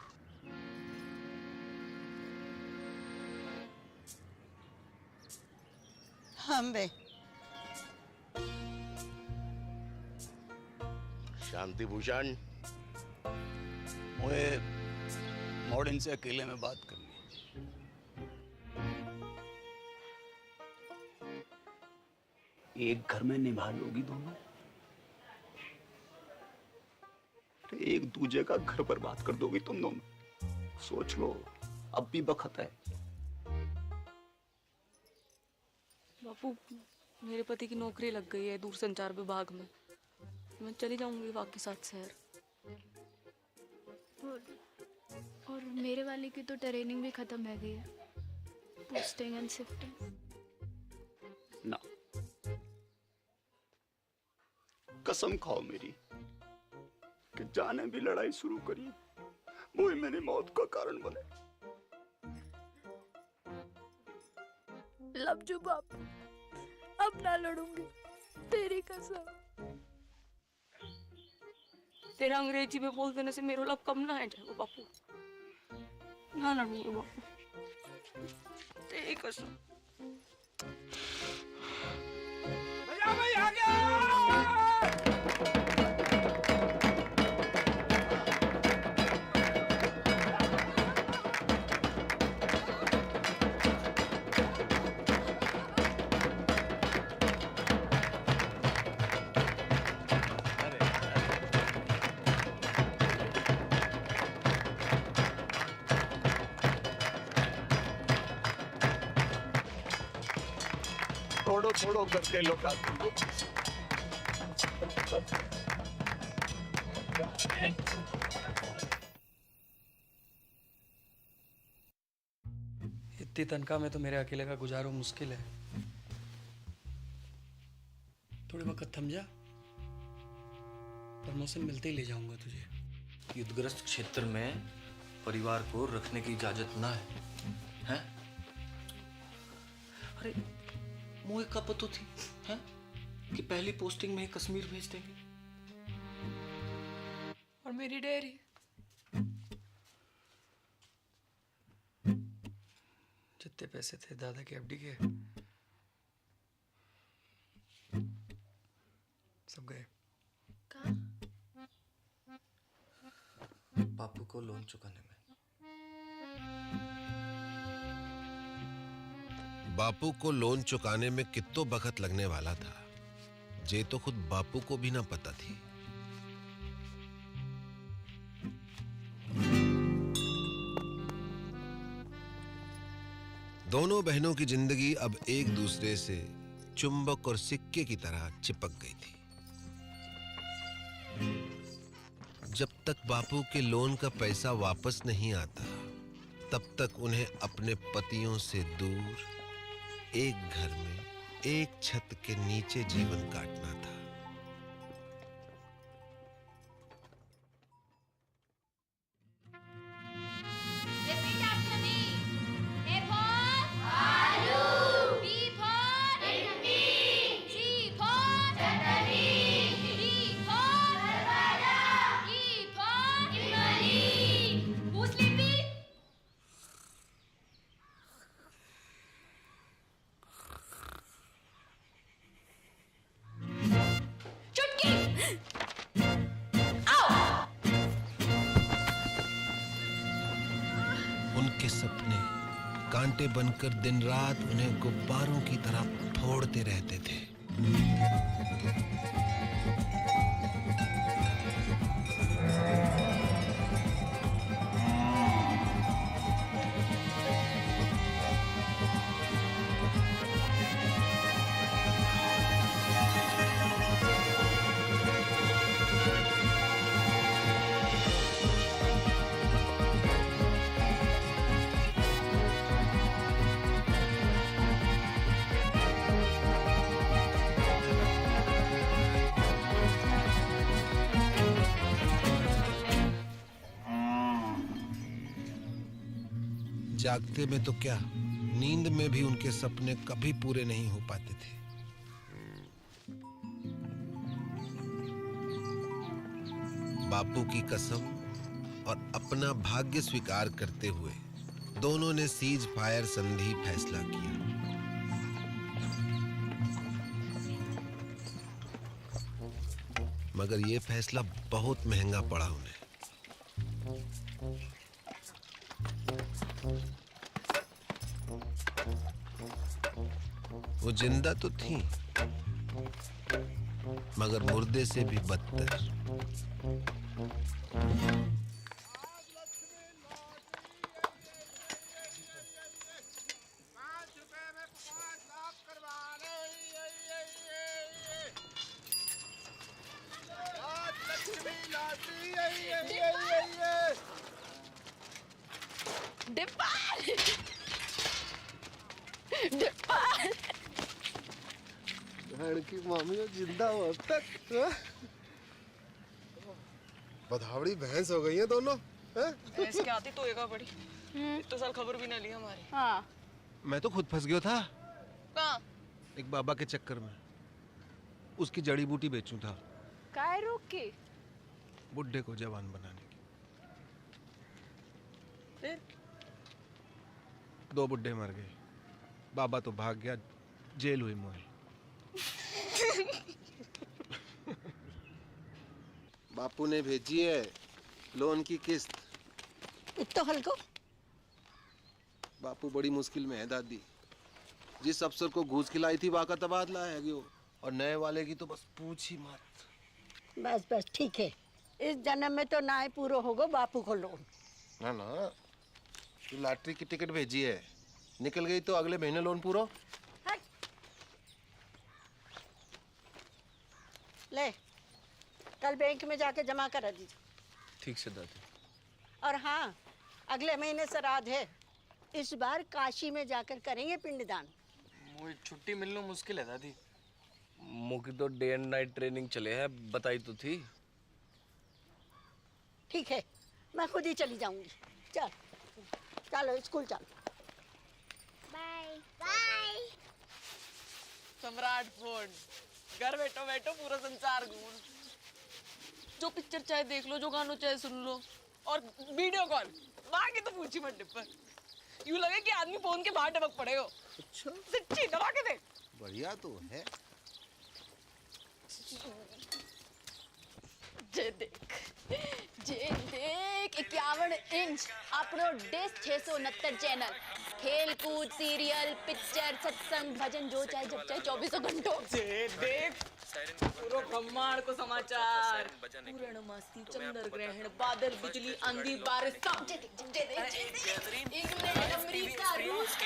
हम बे शांति भूषण, मुझे मॉडर्न से अकेले में बात करनी। एक घर में निभा लोगी दोनों? एक दूजे का घर बर्बाद कर दोगी तुम दोनों। सोच लो, अब भी वक्त है। बापू, मेरे पति की नौकरी लग गई है दूरसंचार विभाग में। मैं चली जाऊंगी वापस साथ शहर। और मेरे वाले की तो ट्रेनिंग भी खत्म है गई है, पोस्टिंग एंड शिफ्टिंग। ना, कसम खाओ मेरी कि जाने भी लड़ाई शुरू करी वो ही मेरी मौत का कारण बने। लवजू बापू, अब ना लड़ूंगी, तेरी कसम। तेरा अंग्रेजी में बोल देने से मेरा लब कम ना है जाएगा बापू। ना लड़ूंगी बापू। तेरी कसम। थोड़ो थोड़ो करके लौटा दूंगा। इतनी तनख्वाह में तो मेरे अकेले का गुजारो मुश्किल है। थोड़े वक्त थम जा, प्रमोशन मिलते ही ले जाऊंगा तुझे। युद्धग्रस्त क्षेत्र में परिवार को रखने की इजाजत ना है, हैं? अरे मुझे कब पता थी, हैं? कि पहली पोस्टिंग में ही कश्मीर भेज देंगे। और मेरी डेयरी, जितने पैसे थे दादा के एफडी के सब गए। बापू को लोन चुकाने में। बापू को लोन चुकाने में कितो वक्त लगने वाला था, जे तो खुद बापू को भी ना पता थी। दोनों बहनों की जिंदगी अब एक दूसरे से चुंबक और सिक्के की तरह चिपक गई थी। जब तक बापू के लोन का पैसा वापस नहीं आता, तब तक उन्हें अपने पतियों से दूर एक घर में एक छत के नीचे जीवन काटना था। उनके सपने कांटे बनकर दिन रात उन्हें गुब्बारों की तरह फोड़ते रहते थे। जागते में तो क्या, नींद में भी उनके सपने कभी पूरे नहीं हो पाते थे। बापू की कसम और अपना भाग्य स्वीकार करते हुए दोनों ने सीज फायर संधि फैसला किया। मगर यह फैसला बहुत महंगा पड़ा उन्हें। वो जिंदा तो थी, मगर मुर्दे से भी बदतर। की मामी जिंदा हो अब तक। बधावड़ी भैंस हो गई है दोनों। भैंस के आती तो एगा बड़ी। इतने साल खबर भी ना ली हमारी। हाँ। मैं तो खुद फंस गया था कहाँ? एक बाबा के चक्कर में। उसकी जड़ी बूटी बेचूं था। काय रोक के? बुड्ढे को जवान बनाने की। फिर 2 बुड्ढे मर गए, बाबा तो भाग गया, जेल हुई मोई। बापू ने भेजी है लोन की किस्त। इतना हल्को बापू बड़ी मुश्किल में है दादी। जिस अफसर को घूस खिलाई थी वाका तबादला है गयो, और नए वाले की तो बस पूछ ही मत। बस बस ठीक है, इस जन्म में तो ना ही पूरा होगा बापू को लोन। ना ना, तू लॉटरी की टिकट भेजी है, निकल गई तो अगले महीने लोन पूरा। ले, कल बैंक में जाके जमा करा दीजिए। ठीक से दादी। और हाँ, अगले महीने श्राद्ध है, इस बार काशी में जाकर करेंगे पिंडदान। मुझे छुट्टी मिलना मुश्किल है दादी। मुझे तो डे एंड नाइट ट्रेनिंग चले है, बताई तो थी। ठीक है, मैं खुद ही चली जाऊंगी। चल चलो स्कूल चलो। Bye bye. सम्राट फोन, घर बैठो बैठो पूरा संसार घूम। जो पिक्चर चाहे देख लो, जो गानों चाहे सुन लो, और वीडियो कॉल बाकी तो पूछी मत डिब्बर। यूं लगे कि आदमी फोन के बाहर टपक पड़े हो। अच्छा, सच्ची दबा के दे। बढ़िया तो है। जे देख 51 इंच अपनो डिश 669 चैनल, खेल कूद, सीरियल, पिक्चर, सत्संग, भजन, जो चाहे जब चाहे 24 घंटों। जे देख पूरा ब्रह्मांड को समाचार, पूर्णमासी, चंद्र ग्रहण, बादल, बिजली, आंधी, बारिश, सब जे देख। इंग्लैंड, अमेरिका, रूस,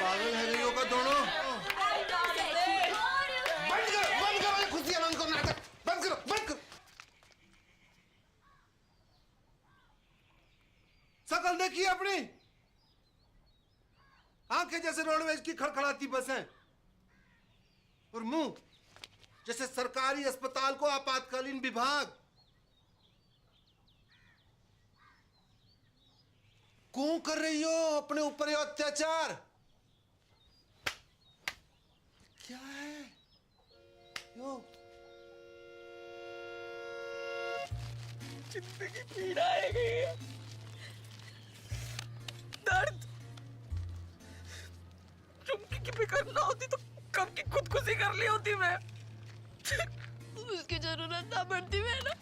पागल है लियो का दोनों। बंद करो खुशी आनंद को नाटक, बंद करो। शकल देखिए अपनी, आंखें जैसे रोडवेज की खड़खड़ाती बसें, और मुंह जैसे सरकारी अस्पताल को आपातकालीन विभाग। क्यों कर रही हो अपने ऊपर ये अत्याचार? क्या है यो? जिंदगी पीड़ा है गई, दर्द। चुमकी की फिक्र ना होती तो कब की खुदकुशी कर ली होती मैं। उसकी जरूरत ना पड़ती मैं ना,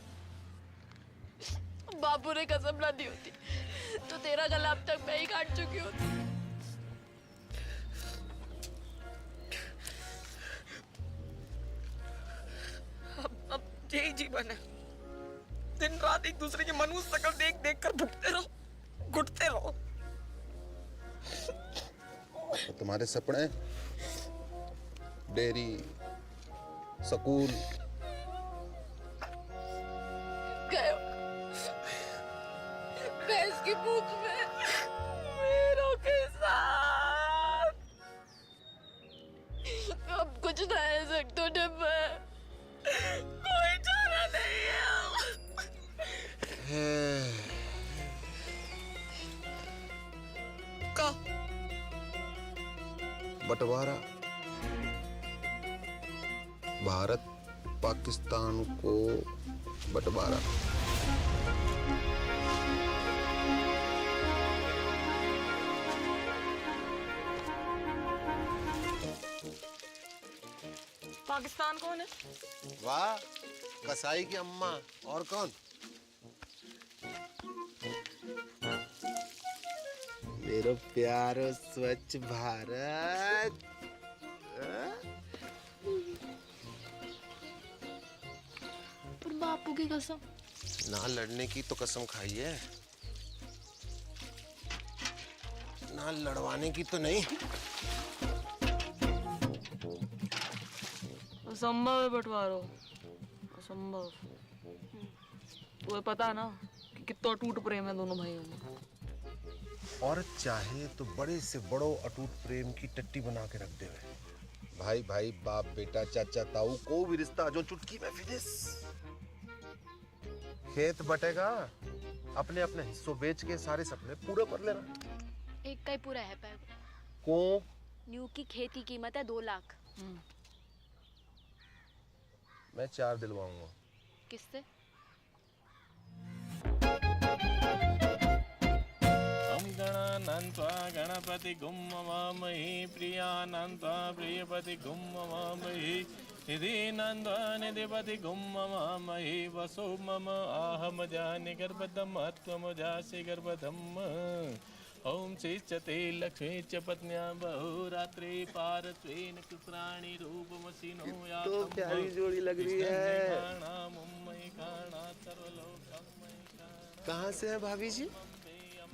बाबू ने कसम ना दी होती तो तेरा गला अब तक मैं ही काट चुकी होती। अब यही जीवन है, दिन रात एक दूसरे की मनुष्य शकल देख देख कर भुगते रहो, घुटते रहो। तो तुम्हारे सपने, डेयरी, स्कूल, भैंस की पूंछ में मेरों के साथ अब कुछ ना है सकते डिब्बा, कोई चारा नहीं है। का बंटवारा, भारत पाकिस्तान को बंटवारा। पाकिस्तान कौन है? वाह, कसाई की अम्मा, और कौन? मेरा प्यारो स्वच्छ भारत। पर बापू की कसम। ना लड़ने की तो कसम खाई है, ना लड़वाने की तो नहीं। असंभव है बंटवारो, असंभव। तुम्हें पता ना कि कितना टूट प्रेम है दोनों भाइयों में। औरत चाहे तो बड़े से बड़ो अटूट प्रेम की टट्टी बना के रख दे। भाई भाई, बाप बेटा, चाचा ताऊ, को भी रिश्ता जो चुटकी में फिनिश। खेत बटेगा अपने अपने हिस्सों बेच के सारे सपने पूरे कर लेना। एक का ही पूरा है पैग। को न्यू की खेती कीमत है 2 लाख। मैं 4 दिलवाऊंगा। किससे? गणानन्त्वा गणपति गुम्मवामहि प्रियानन्त्वा प्रियपति गुम्मवामहि निधिनन्त्वा निधिपति गुम्मवामहि वसु मम आहमजानि गर्भदमत्वमजासि गर्भदम् ओम श्रीचते लक्ष्मी च पत्न्या बहुरात्रि पारत्वेन कुत्राणि रूपमसिनो या तो प्यारी जोड़ी लग रही है। कहाँ से है भाभी जी?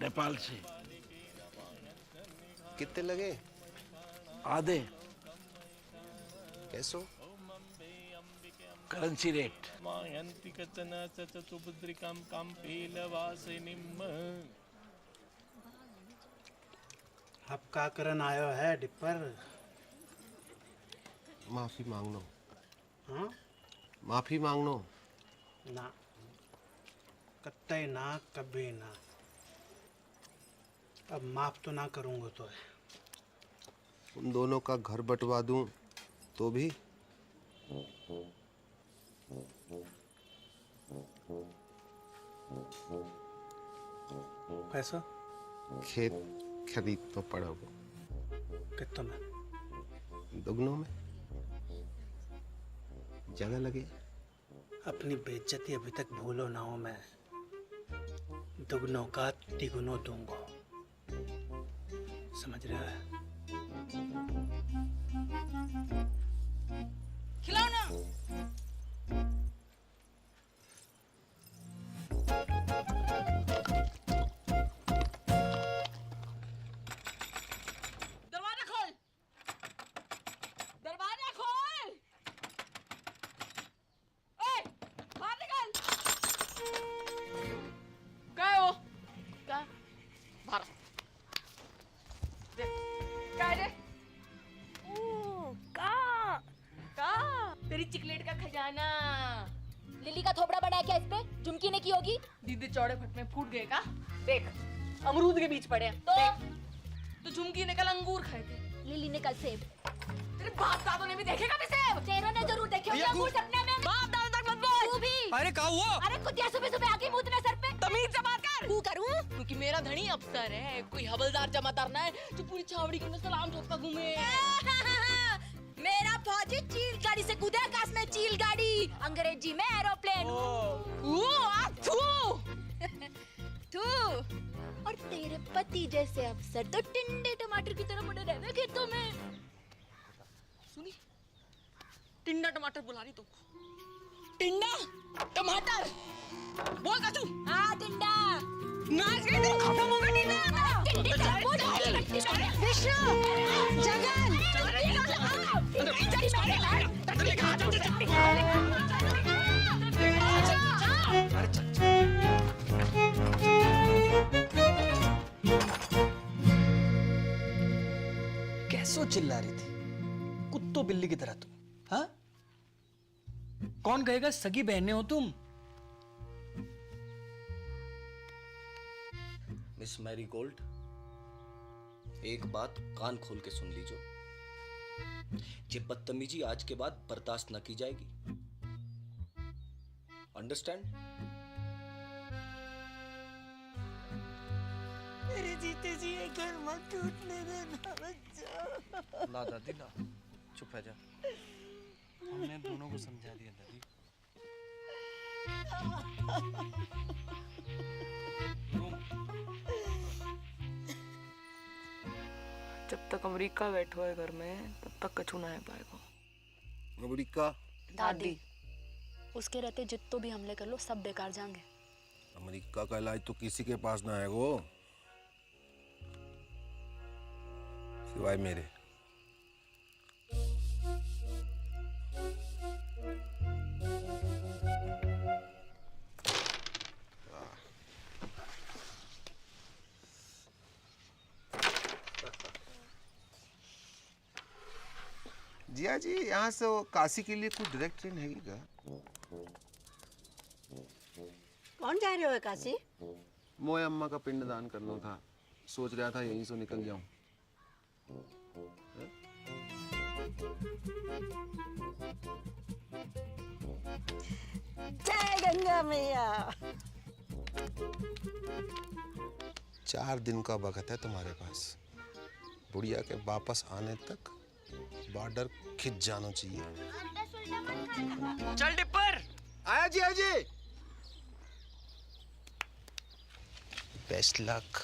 नेपाल से। कितने लगे? आधे कैसो? Currency rate. मायन्ति कचन चतुर्भुद्रिकां काम्पीलवासिनीम्। अब का करन आयो है डिपर? माफी मांगनो। हाँ? माफी मांगनो। ना, कत्ते ना, कभी ना। अब माफ तो ना करूंगा तो है। उन दोनों का घर बंटवा दूं तो भी? पैसा? खेत खरीद तो पड़ोगे। कितना में? दुगनों में। जगह लगे। अपनी बेइज्जती अभी तक भूलो ना हो। मैं दुगनों का तिगुनों दूंगा, समझ रहा है? खिलाओ ना। दरवाजा खोल, दरवाजा खोल। ओए, बाहर निकल। क्या हो? क्या? बाहर। देख, क्या है? तेरी चिकलेट का खजाना। लिली का थोबड़ा बड़ा है क्या इस पे? झुमकी ने की होगी। दीदी चौड़े फट में फूट गए का? देख, अमरूद के बीच पड़े हैं। तो झुमकी ने कल अंगूर खाए थे, लिली ने कल सेब। तेरे बाप दादों ने भी देखे कभी सेब? तेरों ने जरूर देखे होंगे अंगूर सपने में। बाप दादों तक मत बोल। तू भी। अरे क्या हुआ? अरे कुतिया सुबह सुबह आके मूतना सर पे। तमीज से बात कर। तू करूं? क्योंकि मेरा धनी अफसर है, कोई हवलदार जमादार ना है जो पूरी छावड़ी के अंदर सलाम ठोकता घूमे। मेरा फौजी चील गाड़ी से कूदे आकाश में, चील गाड़ी अंग्रेजी में एरोप्लेन। तू और तेरे पति जैसे अफसर तो टिंडे टमाटर की तरह बड़े रहने खेतों में। सुनी, टिंडा टमाटर बुला रही तो। टिंडा टमाटर बोल का तू। हाँ टिंडा। नाच गई तो खत्म हो गई टिंडा। विष्णु, जगन, कैसो चिल्ला रही थी कुत्तों बिल्ली की तरह तुम? हाँ, कौन कहेगा सगी बहनें हो तुम? मिस मैरी गोल्ड, एक बात कान खोल के सुन लीजिए। ये बदतमीजी आज के बाद बर्दाश्त न की जाएगी। अंडरस्टैंड? मेरे जीते जी ये घर मत टूटने देना बच्चा। ना दादी ना, चुप रह जा। हमने दोनों को समझा दिया दादी। जब तक अमेरिका बैठो है घर में, तब तक कछु ना है पाएगा। अमेरिका? दादी, उसके रहते जितने भी हमले कर लो सब बेकार जाएंगे। अमेरिका का इलाज तो किसी के पास ना है वो, सिवाय मेरे। जिया जी, यहाँ से वो काशी के लिए कोई डायरेक्ट ट्रेन है क्या? कौन जा रहे हो काशी? मोए अम्मा का पिंडदान करना था, सोच रहा था यहीं से निकल जाऊं। जय गंगा मैया। 4 दिन का वक्त है तुम्हारे पास। बुढ़िया के वापस आने तक बॉर्डर खिंच जाना चाहिए। चल डिप्पर। आया जी, आया जी। Best luck.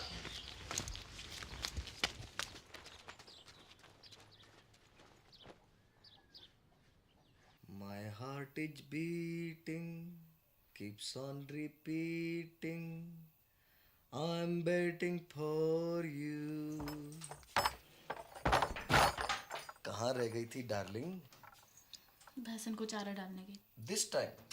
My heart is beating, keeps on repeating. I'm waiting for you. कहाँ रह गई थी डार्लिंग? भैंसन को चारा डालने की। This time.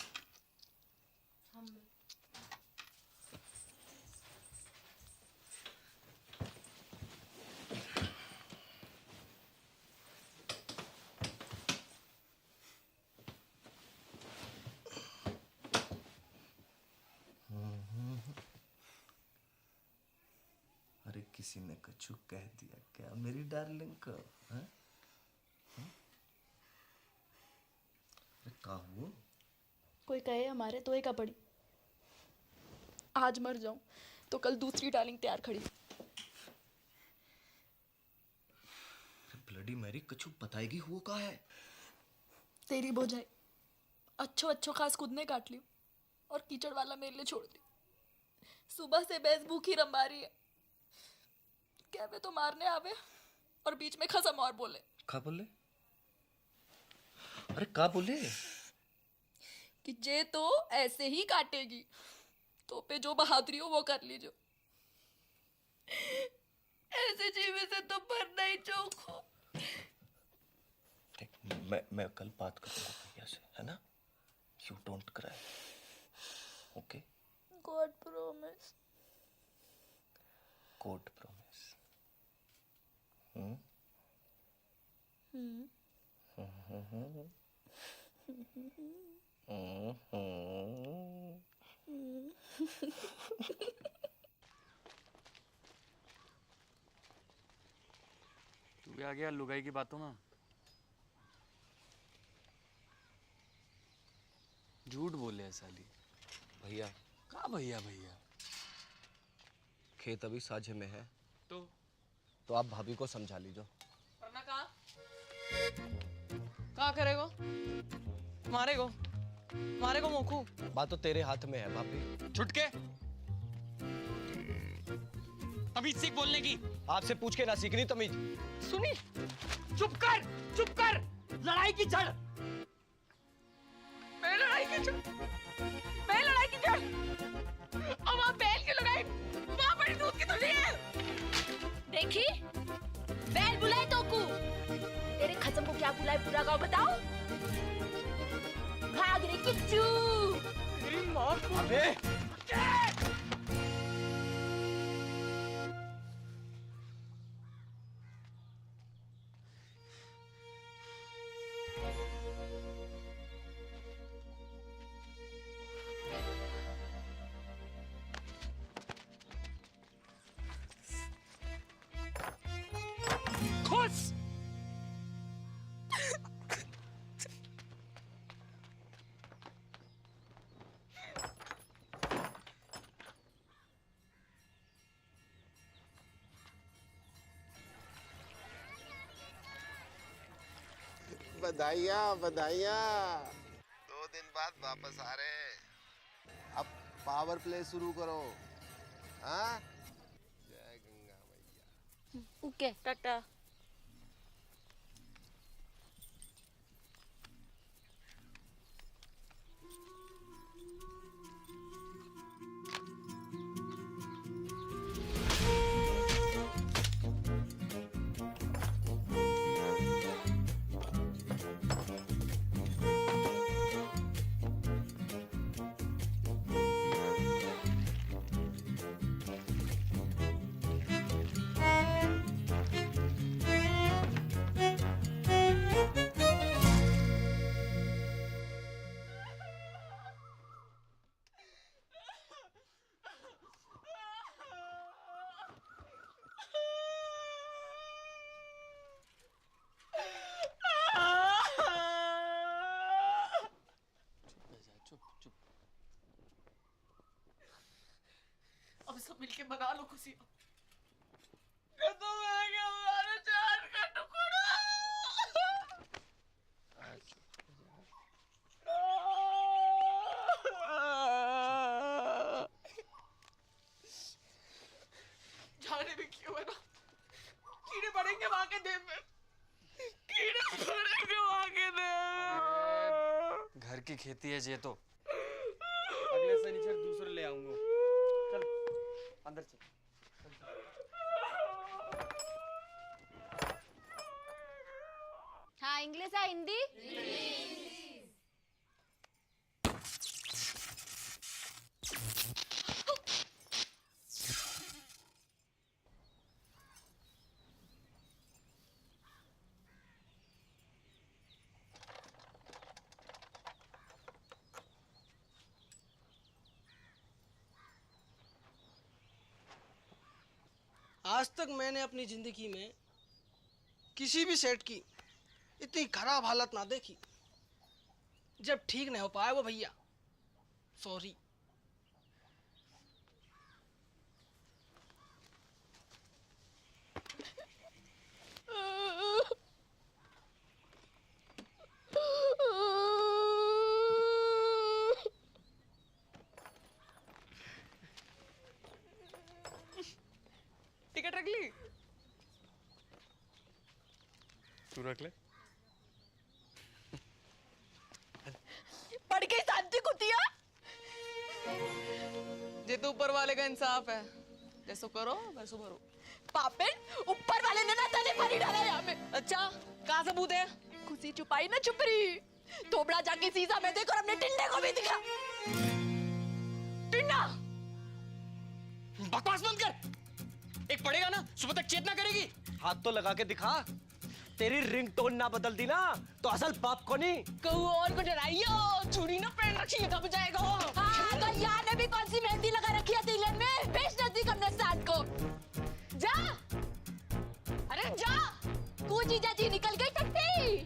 अरे किसी ने कुछ कह दिया क्या मेरी डार्लिंग को? हैं? अरे क्या हुआ? कोई कहे हमारे तो एक पड़ी। आज मर जाऊं तो कल दूसरी डार्लिंग तैयार खड़ी। ब्लडी मैरी कछु बताएगी हुआ का है? तेरी बोझाई अच्छो अच्छो खास खुद ने काट ली और कीचड़ वाला मेरे लिए छोड़ दी। सुबह से भैंस भूखी रंबा रही है। कहवे तो मारने आवे और बीच में खसम और बोले। क्या बोले? अरे क्या बोले? कि जे तो ऐसे ही काटेगी तो पे जो बहादुरी हो वो कर लीजो। ऐसे जीवे से तो मरना ही चौखो। मैं कल बात करूंगा भैया से, है ना? You don't cry, okay? God promise. God promise. तू भी आ गया लुगाई की बातों में। झूठ बोले है साली। भैया कहाँ भैया भैया? खेत अभी साझे में है तो आप भाभी को समझा लीजो। वरना कहाँ करेगो? मारेगो मोखू। बात तो तेरे हाथ में है भाभी। छुटके तमीज सीख बोलने की। आपसे पूछ के ना सीखनी तमीज। सुनी, चुप कर। लड़ाई की जड़। मैं लड़ाई की जड़। और वहाँ बैल की लड़ाई, वहाँ बड़ी दूध की थैली है। देखी बैल बुलाए तो को तेरे खसम को क्या बुलाए पूरा गाँव बताओ। भाग रे किच्चू। मेरी माँ को। अबे खुश। बधाइयाँ। 2 दिन बाद वापस आ रहे हैं। अब पावर प्ले शुरू करो। हाँ? जय गंगा मैया। ओके टाटा। अब सब मिलके बना लो खुशियाँ। ये तो मैं क्या हमारे चार का टुकड़ा। जाने भी क्यों है ना, कीड़े पड़ेंगे वहां के देव में, कीड़े पड़ेंगे वहां के देव। घर की खेती है ये तो, अगले शनिचर दूसरे ले आऊंगा। चल अंदर चल। हाँ, इंग्लिश है हिंदी? आज तक मैंने अपनी जिंदगी में किसी भी सेट की इतनी खराब हालत ना देखी। जब ठीक नहीं हो पाया वो भैया, सॉरी। टिकट रख ली? तू रख ले। पढ़ के शांति कुतिया। ये तो ऊपर वाले का इंसाफ है, जैसो करो वैसो भरो। पापेन, ऊपर वाले ने ना तने पानी डाला यहाँ पे। अच्छा, कहाँ सबूत है? खुशी छुपाई ना छुप रही। थोबड़ा जाके शीशा में देखो और अपने टिंडे को भी दिखा। टिंडा, बकवास बंद कर। एक पड़ेगा ना, सुबह तक चेतना करेगी। हाथ तो लगा के दिखा। तेरी रिंग टोन ना बदल दी ना तो असल बाप को नहीं, कहू और को डराइयो। चूड़ी ना पहन रखी है, दब जाएगा वो। हाँ, तो यहाँ ने भी कौन सी मेहंदी लगा रखी है तिलक में? पेश नजदीक अपने साथ को। जा, अरे जा, तू जीजा जी निकल गई टट्टी।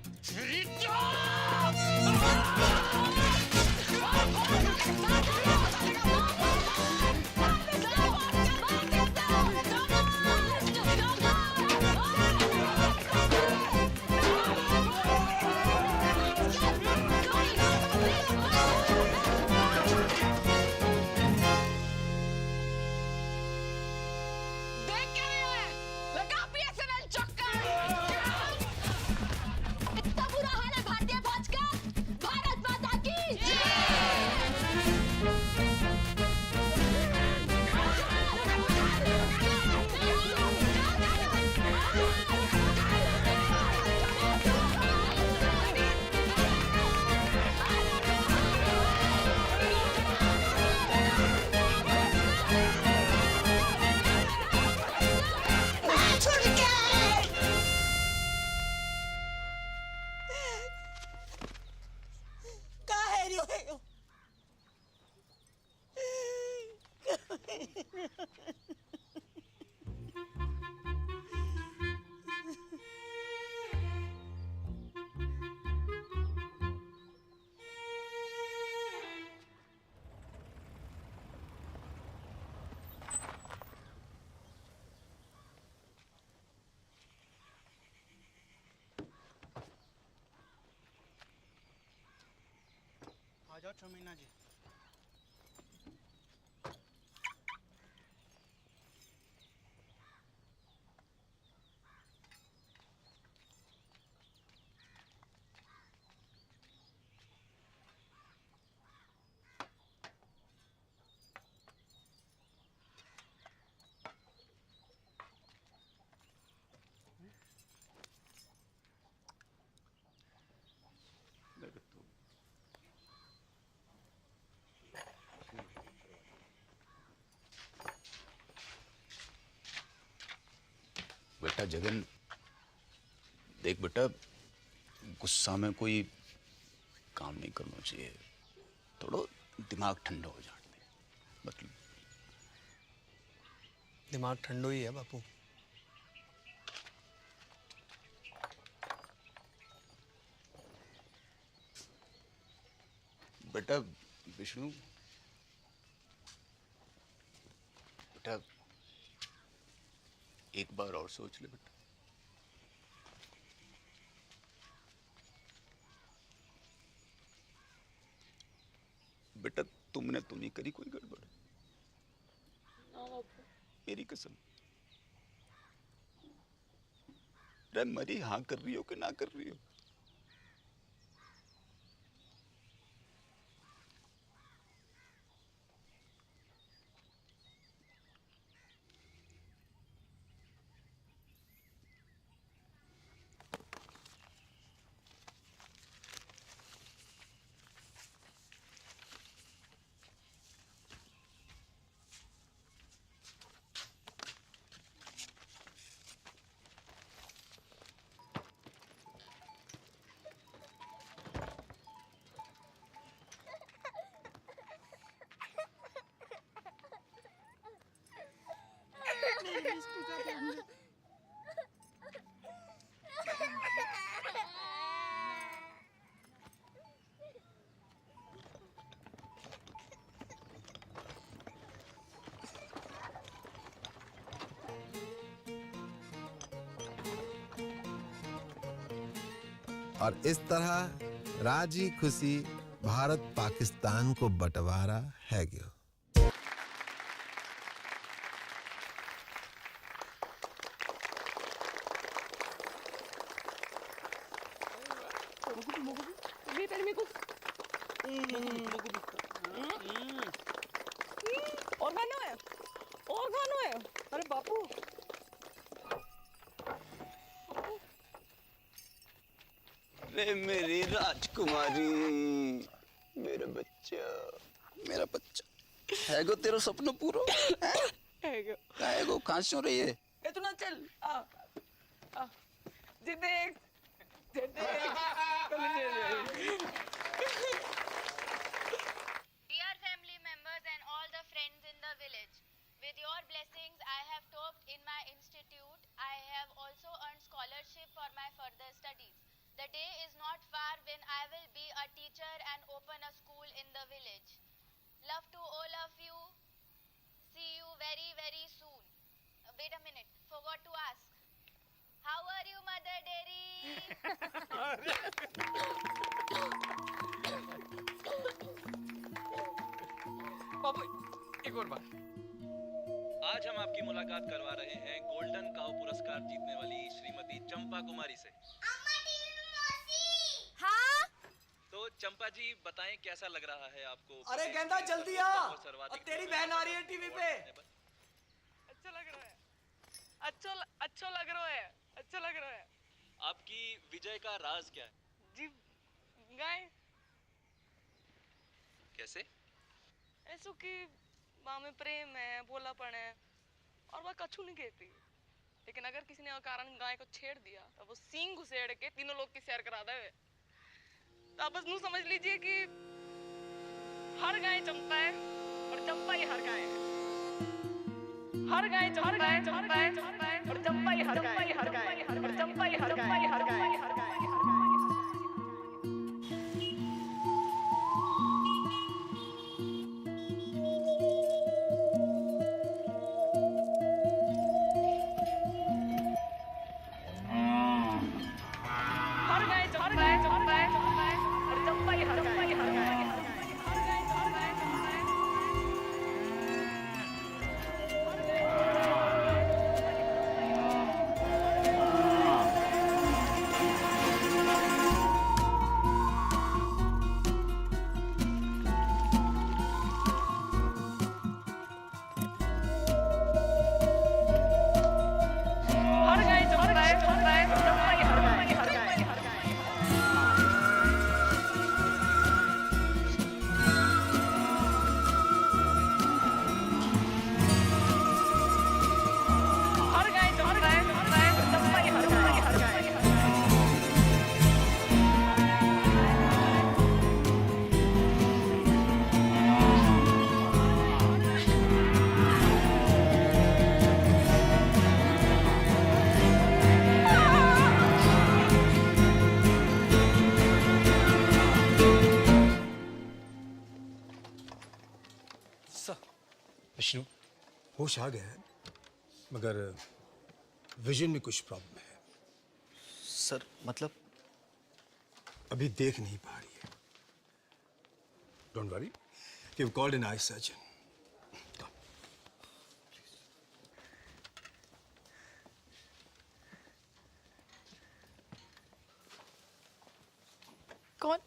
इतना बुरा हाल है भारतीय फौज का। भारत माता की आ जाओ चमीना जी। बेटा जगन, देख बेटा, गुस्सा में कोई काम नहीं करना चाहिए। थोड़ा दिमाग ठंडा हो जाने दे। मतलब दिमाग ठंडो ही है बापू। बेटा विष्णु, बेटा एक बार और सोच ले बेटा। बेटा तुमने तो नहीं करी कोई गड़बड़? मेरी कसम। रे मरी हाँ कर रही हो कि ना कर रही हो? और इस तरह राजी खुशी भारत पाकिस्तान को बंटवारा है गयो। और खाना है, और खाना है। अरे बापू रे मेरी राजकुमारी, मेरा बच्चा, मेरा बच्चा है गो तेरा सपना पूरा है गो। कहाँ से हो रही है? ए तू ना चल आ जे देख Dear family members and all the friends in the village, with your blessings I have topped in my institute. I have also earned scholarship for my further studies. The day is not far when I will be a teacher and open a school in the village. Love to all of you. See you very, very soon. Wait a minute, forgot to ask. How are you, Mother Dairy? बाबू एक और बात। आज हम आपकी मुलाकात करवा रहे हैं गोल्डन काउ पुरस्कार जीतने वाली श्रीमती चंपा कुमारी से। हाँ? तो चंपा जी बताएं कैसा लग रहा है आपको? अरे गेंदा जल्दी आ, और तेरी बहन आ रही है टीवी पे। अच्छा लग रहा है, अच्छा लग रहा है, अच्छा लग रहा है। आपकी विजय का राज क्या है? जी गाय कैसे? ऐसो कि माँ में प्रेम है, भोलापन है, और वह कछु नहीं कहती। लेकिन अगर किसी ने अकारण गाय को छेड़ दिया तो वो सींग घुसेड़ के तीनों लोग की सैर करा दे। तो आप बस यूं समझ लीजिए कि हर गाय चंपा है और चंपा ही हर गाय है। हर गाय चंपा है, चंपा है, चंपा है, और चंपा ही हर गाय है, हर गाय है, और चंपा ही हर गाय है, हर गाय है, हर गाय है। विष्णु होश आ गया है, मगर विजन में कुछ प्रॉब्लम है। सर मतलब? अभी देख नहीं पा रही है। Don't worry, we have called an eye surgeon. कौन?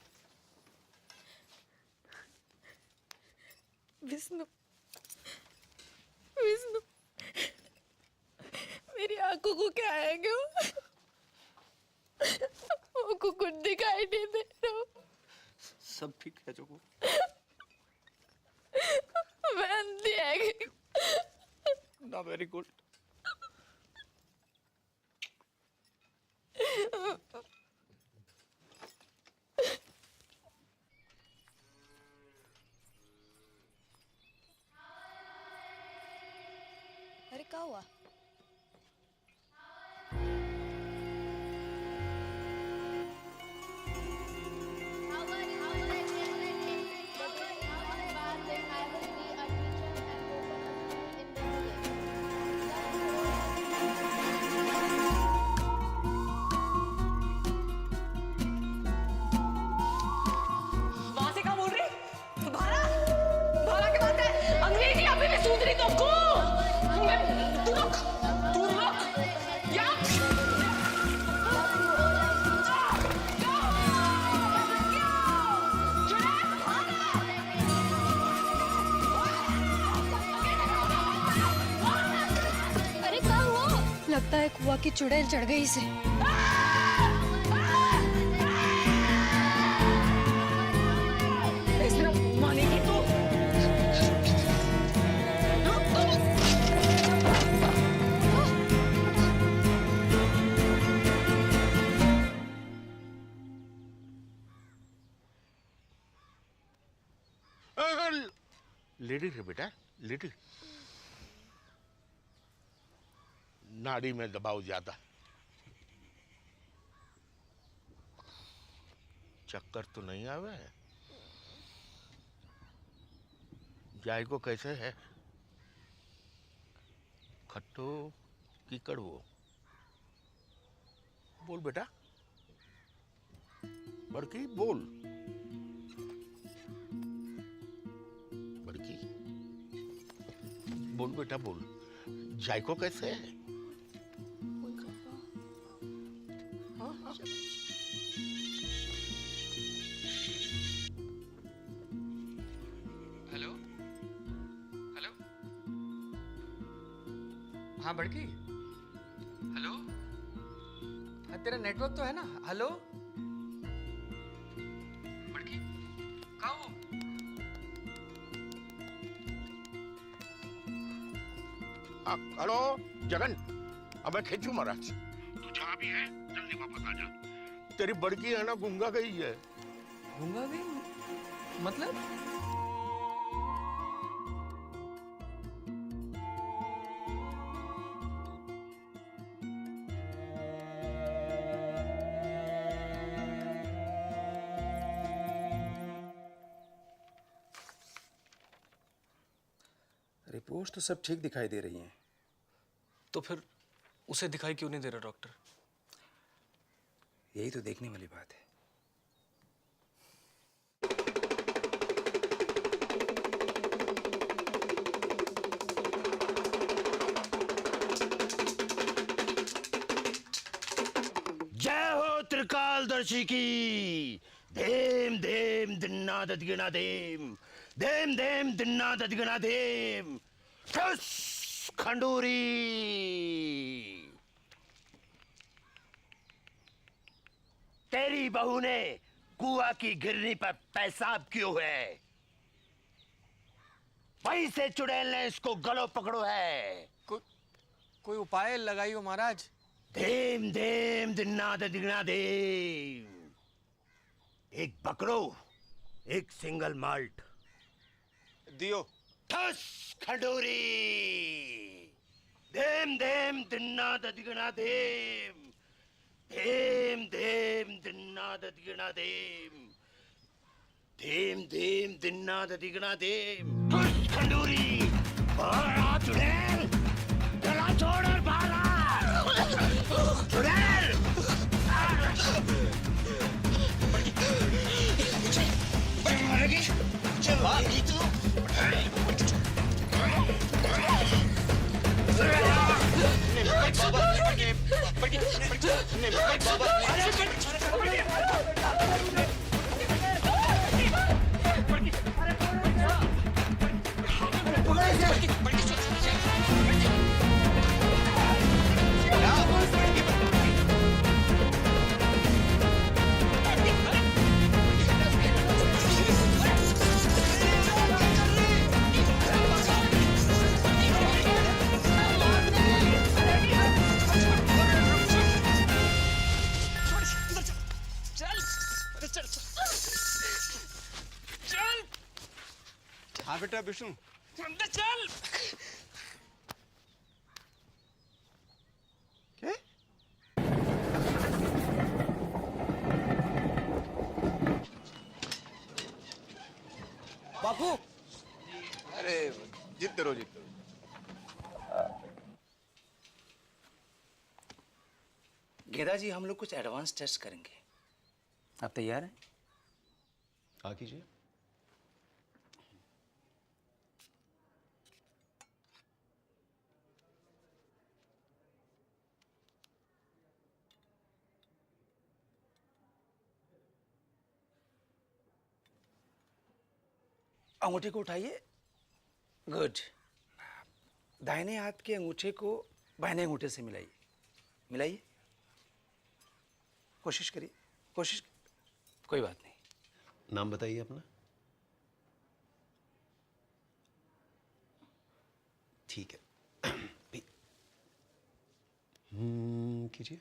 विष्णु। विष्णु, मेरी आंखों को क्या आएंगे वो कुछ दिखाई नहीं दे रहा। सब ठीक है जोगू? मैं अंधी है गई। ना, वेरी गुड। अरे क्या हुआ? वहां से क्या बोल रही? भारा भारा की बात है। अंग्रेजी अभी भी सूझ रही तुमको? तू रुक या अरे क्या हुआ? लगता है कुआ की चुड़ैल चढ़ गई इसे। इस तरह मानेगी तू? लेडी रे बेटा, लेडी। नाड़ी में दबाव ज्यादा। चक्कर तो नहीं आवे? जायको कैसे है? खट्टो की कड़वो? बोल बेटा, बड़की बोल। बड़की बोल बेटा, बोल। जायको कैसे है? हेलो हेलो, हाँ बड़की, हेलो, हाँ तेरा नेटवर्क तो है ना? हेलो बड़की, कहाँ हो? हेलो जगन, अब मैं खींचू महाराज। तू जहाँ भी है जल्दी वापस आ जा। तेरी बड़की है ना, गूंगा गई है। गूंगा गई मतलब? रिपोर्ट तो सब ठीक दिखाई दे रही हैं। तो फिर उसे दिखाई क्यों नहीं दे रहा डॉक्टर? यही तो देखने वाली बात है। जय हो त्रिकालदर्शी की। धेम धेम दिन्ना ददगिना धेम, धेम धेम दिन्ना ददगिना धेम। ठुस खंडूरी। तेरी बहू ने कुआ की गिरनी पर पेशाब क्यों है? वहीं से चुड़ैल ने इसको गलो पकड़ो है। कोई उपाय लगाइयो महाराज। धेम धेम दिन्ना ददगिना धेम। एक बकरो, एक सिंगल माल्ट दियो। ठस खंडूरी। धेम धेम दिन्ना ददगिना धेम, धेम धेम दिन्ना ददगिना धेम, धेम धेम दिन्ना ददगिना धेम। ठस खंडूरी। चुड़ैल, चला छोड़ और भागा। चुड़ैल। मरेगी, चलेगी तू। हाँ बेटा विष्णु, चल। क्या? बापू, अरे जीतते रहो, जीतते रहो। गेदा जी, हम लोग कुछ एडवांस टेस्ट करेंगे। आप तैयार हैं? हाँ कीजिए। अंगूठे को उठाइए। गुड। दाहिने हाथ के अंगूठे को बाएं अंगूठे से मिलाइए। मिलाइए। कोशिश करिए, कोशिश। कोई बात नहीं। नाम बताइए अपना। ठीक है। कीजिए।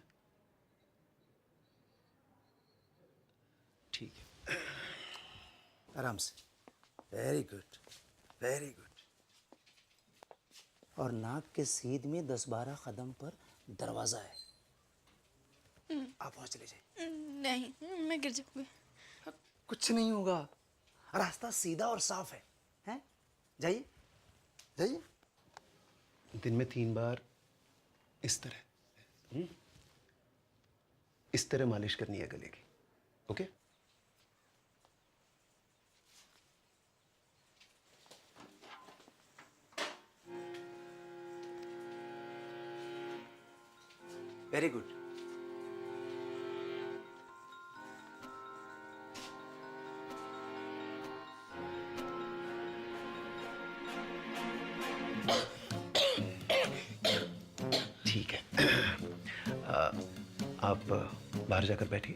ठीक है। आराम से। Very good, very good. और नाक के सीध में 10-12 कदम पर दरवाजा है। आप वहां चले जाइए। नहीं, मैं गिर जाऊंगी। कुछ नहीं होगा, रास्ता सीधा और साफ है। हैं? जाइए, जाइए। दिन में 3 बार इस तरह मालिश करनी है गले की। ओके? Very good. ठीक है। आप बाहर जाकर बैठिए।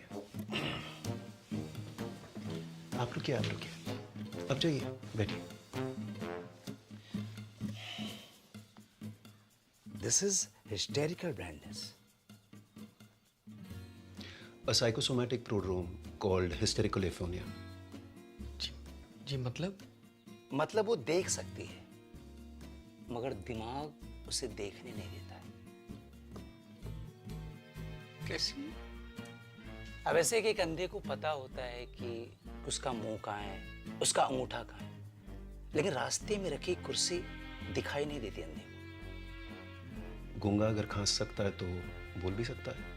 आप रुकिए, आप रुकिए। अब जाइए, बैठिए। This is hysterical blindness. A psychosomatic prodrome called hysterical aphonia. जी मतलब? मतलब वो देख सकती है, मगर दिमाग उसे देखने नहीं देता है। कैसी? अब ऐसे कि एक अंधे को पता होता है कि उसका मुंह कहाँ है, उसका अंगूठा कहाँ है, लेकिन रास्ते में रखी कुर्सी दिखाई नहीं देती अंधे को। गूंगा अगर खांस सकता है तो बोल भी सकता है।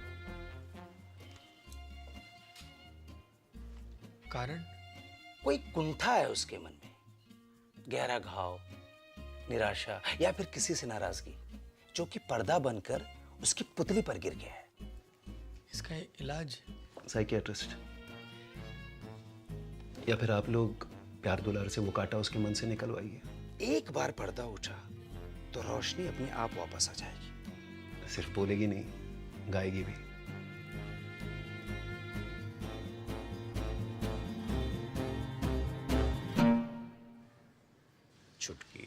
कारण? कोई कुंठा है उसके मन में, गहरा घाव, निराशा या फिर किसी से नाराजगी, जो कि पर्दा बनकर उसकी पुतली पर गिर गया है। इसका इलाज? साइकियाट्रिस्ट, या फिर आप लोग प्यार दुलार से वो काटा उसके मन से निकलवाइए। एक बार पर्दा उठा तो रोशनी अपने आप वापस आ जाएगी। सिर्फ बोलेगी नहीं, गाएगी भी। छुटकी,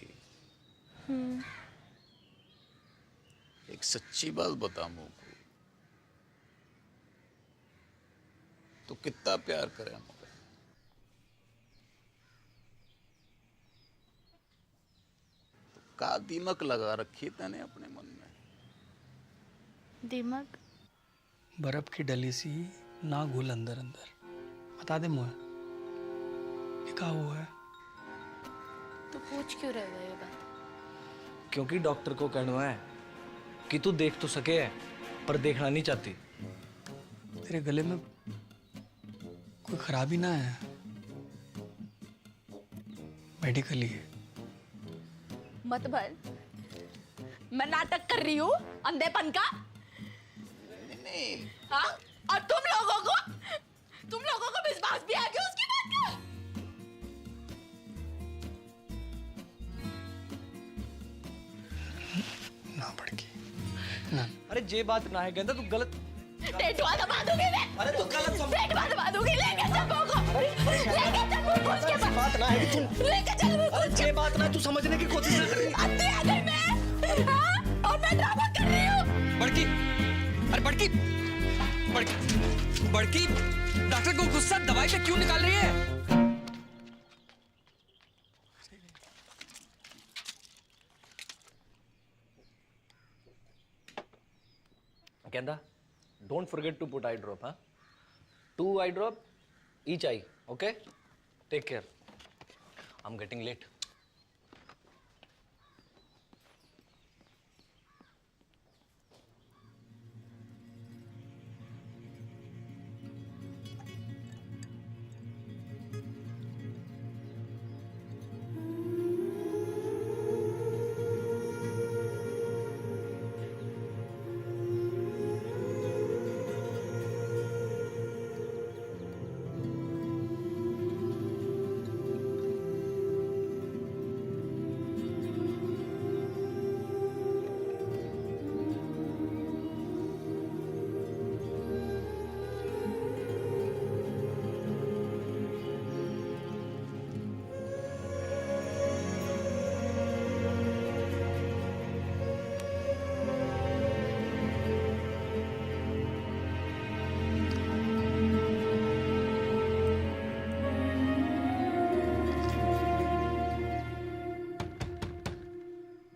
एक सच्ची बात बता मुझको, तो कितना प्यार करे मुझे? तो का दीमक लगा रखी तने अपने मन में? दिमाग? बर्फ की डली सी ना घुल अंदर अंदर। बता दे मुझे, ये क्या हुआ है? तो पूछ क्यों रहे हो ये बात? क्योंकि डॉक्टर को कहना है कि तू देख तो सके है पर देखना नहीं चाहती। तेरे गले में कोई खराबी ना है, मेडिकली है। मत भर, मैं नाटक कर रही हूँ अंधेपन का। हाँ? और तुम लोगों को विश्वास भी आ गया उसकी बात का। ना बड़की ना। अरे जे बात ना है गेंदा, तू गलत टेटुआ दबा दूंगी मैं। अरे तू गलत समझ। टेटुआ दबा दूंगी, लेके चल मुझको। लेके चल मुझको उसके पास। बात ना है कि तू लेके चल मुझको। अरे जे बात ना है, तू समझने की कोशिश ना कर। अंधी आ गई मैं। हाँ? और मैं ड्रामा कर रही हूँ। बड़की, अरे बड़की, बड़की, डॉक्टर को गुस्सा दवाई पे क्यों निकाल रही है? गेंदा, don't forget to put eye drop, huh? 2 eye drop, each eye, okay? Take care. I'm getting late.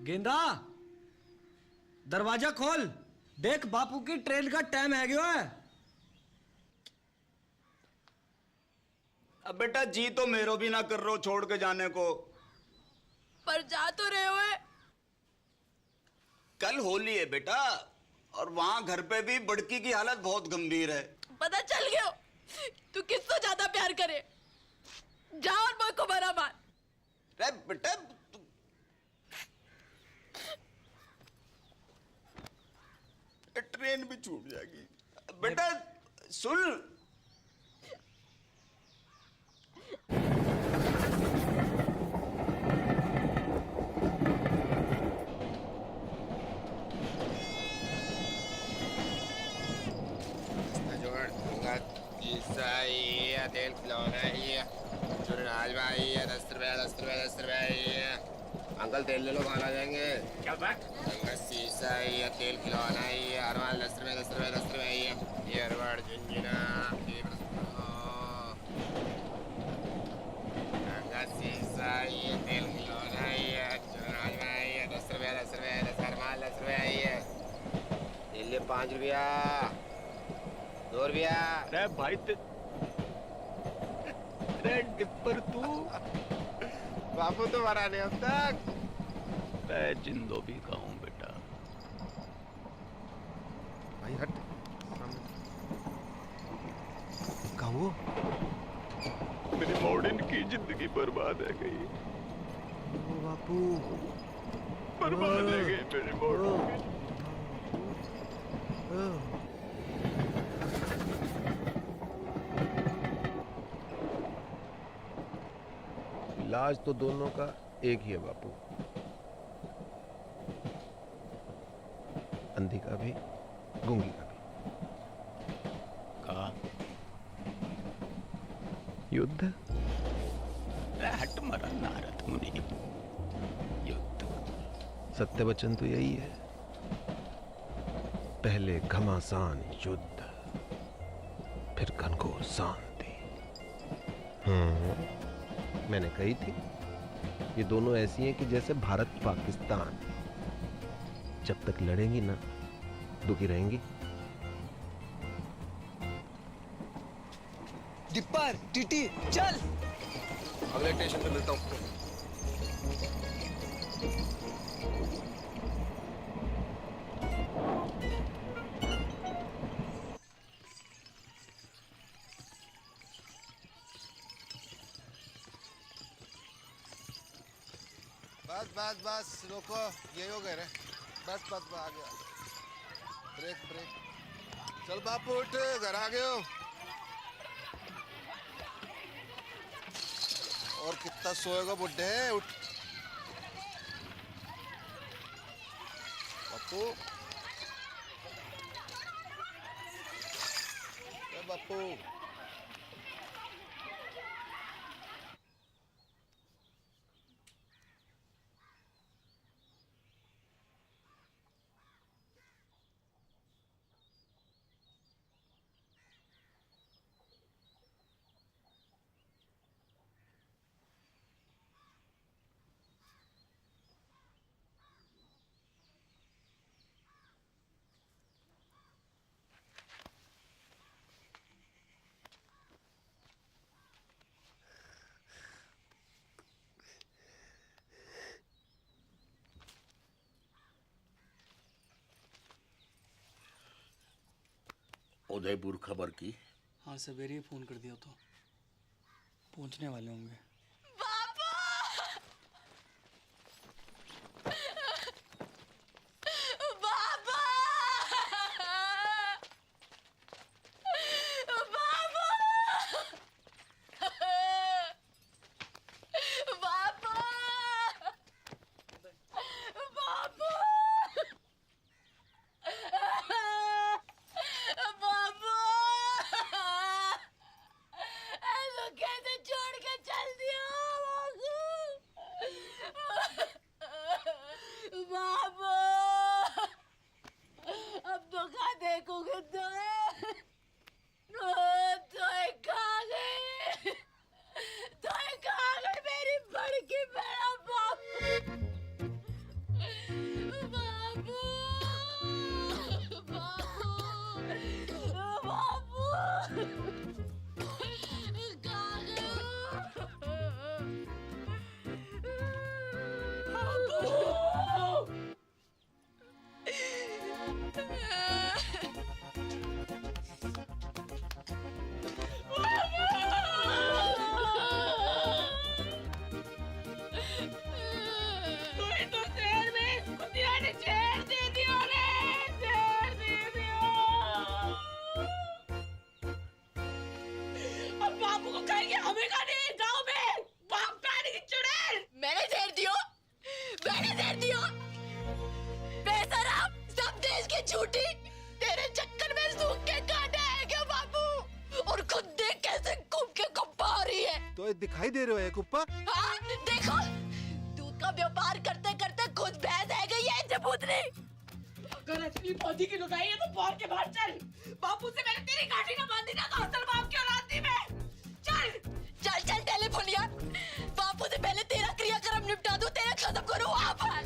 गेंदा, दरवाजा खोल। देख बापू की ट्रेन का टाइम है गयो है। अब बेटा जी तो मेरो भी ना कर रो छोड़ के जाने को। पर जा तो रहे हो। कल होली है बेटा, और वहां घर पे भी बड़की की हालत बहुत गंभीर है। पता चल गया तू किससे ज्यादा प्यार करे। जा और मुझको बरा मार। अरे बेटा ट्रेन भी छूट जाएगी। बेटा सुन, तेल खिलौना है, चुनाज भाई है, 10 रुपए 10 रुपए 10 रुपए। अंकल तेल ले लो, कहाँ आ जाएंगे? क्या बात? शीशा है, तेल खिलौना है, अरवाल 10 रुपए 10 रुपए 10 रुपए ये अरवाड़ झुंझुना शीशा है, तेल खिलौना है, चुनाज भाई है, 10 रुपए 10 रुपए 10 अरवाल 10 रुपए है। तेल ले 5 रुपया 2 रुपया। अरे भाई डिप्पर तू बापू तो मरा नहीं अब तक। मैं जिंदो भी कहूँ बेटा। भाई हट। कहा वो? मेरी मॉडर्न की जिंदगी बर्बाद है गई। ओ बापू बर्बाद है गई मेरी मॉडर्न की। इलाज तो दोनों का एक ही है बापू, अंधी का भी गूंगी का भी। कहा युद्ध। हट मरा नारद मुनि। युद्ध। सत्य वचन तो यही है, पहले घमासान युद्ध, फिर घनघोर शांति। मैंने कही थी ये दोनों ऐसी हैं कि जैसे भारत पाकिस्तान, जब तक लड़ेंगी ना दुखी रहेंगी। डिप्पर टीटी चल। अगले स्टेशन पे मिलता हूँ। बस बस बस रोको, ये हो गए रे। बस बस बस आ गया। Brake brake. चल बापू उठ, घर आ गए हो। और कितना सोएगा बुड्ढे, उठ। बापू बापू उदयपुर खबर की? हाँ सवेरे ही फोन कर दिया तो पहुंचने वाले होंगे। दिखाई दे रहे हो कुप्पा? हाँ, देखो दूध का व्यापार करते करते खुद भैंस है गई है जबूतरी। अगर असली पौधी की लुगाई है तो बाहर के बाहर चल। बापू से मैंने तेरी गाड़ी ना बांधी ना तो असल बाप की औलाद थी मैं। चल चल चल टेलीफोनिया, बापू से पहले तेरा क्रियाक्रम निपटा दूं, तेरा खत्म करूं वहाँ पर।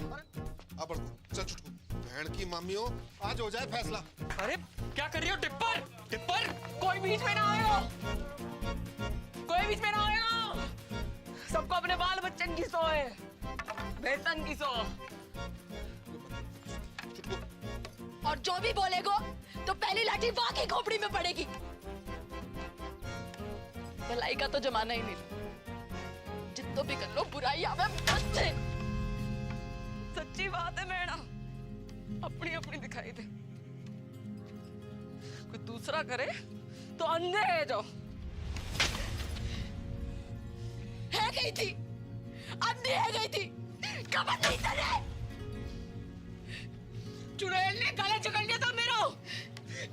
अब चल चुटकू, बहन की मामियों, आज हो जाए फैसला। अरे क्या कर रही हो टिप्पर? टिप्पर कोई बीच में ना आयो, कोई बीच में ना आयो। सबको अपने बाल बच्चन की सो है, वेतन की सो। और जो भी बोलेगो तो पहली लाठी वहां की खोपड़ी में पड़ेगी। भलाई का तो जमाना ही नहीं, जितना भी कर लो बुराई आवे बस से। सच्ची बात है मैडम, अपनी अपनी दिखाई दे, कोई दूसरा करे तो अंधे है जो। है गई थी, अंधी है गई थी, कमर नहीं तले। चुड़ैल ने गला जकड़ लिया था मेरा।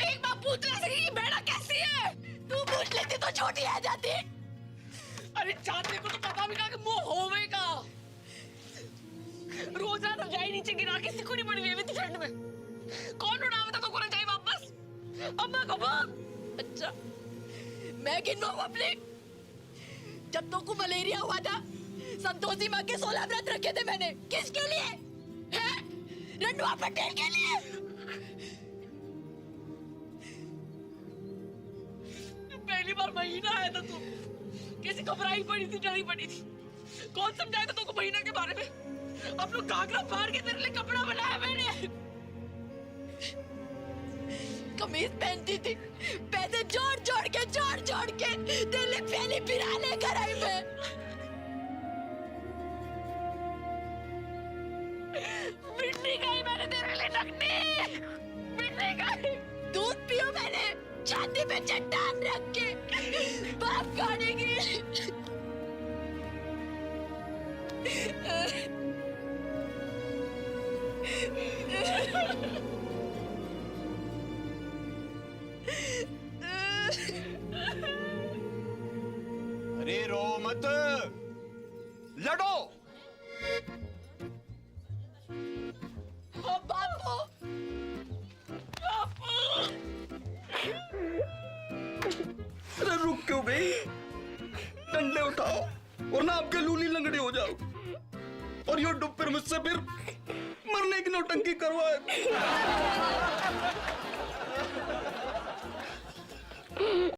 एक बार पूछ ना सकी कि बेड़ा कैसी है? तू पूछ लेती तो छोटी आ जाती। अरे जानने को तो पता भी ना कि मुंह होवेगा। रोजाना जाई नीचे गिरा के सिकुड़ी पड़ी हुई थी ठंड में। कौन उड़ावे था तो कौन जाए वापस? अम्मा को बाप। अच्छा मैं गिनवाऊं अपने? जब तो को मलेरिया हुआ था, संतोषी माँ के 16 व्रत रखे थे मैंने। किसके लिए? हैं? रंडवा पटेल के लिए। पहली बार महीना आया था तू, कैसी घबराई पड़ी थी, डरी पड़ी थी। कौन समझाया था तुमको महीना के बारे में? अब लोग घाघरा फाड़ के तेरे लिए कपड़ा बनाया मैंने। कमीज पहनती थी, पैसे जोड़ जोड़ के तेरे पहली बिरा लेकर आई मैं। छाती पे चट्टान रख के बाप खाने की। अरे रो मत, लड़ो। बापू, अरे रुक क्यों गई? डंडे उठाओ और ना आपके लूली लंगड़ी हो जाओ और यो डुब फिर मुझसे फिर मरने की नौटंकी करवाए।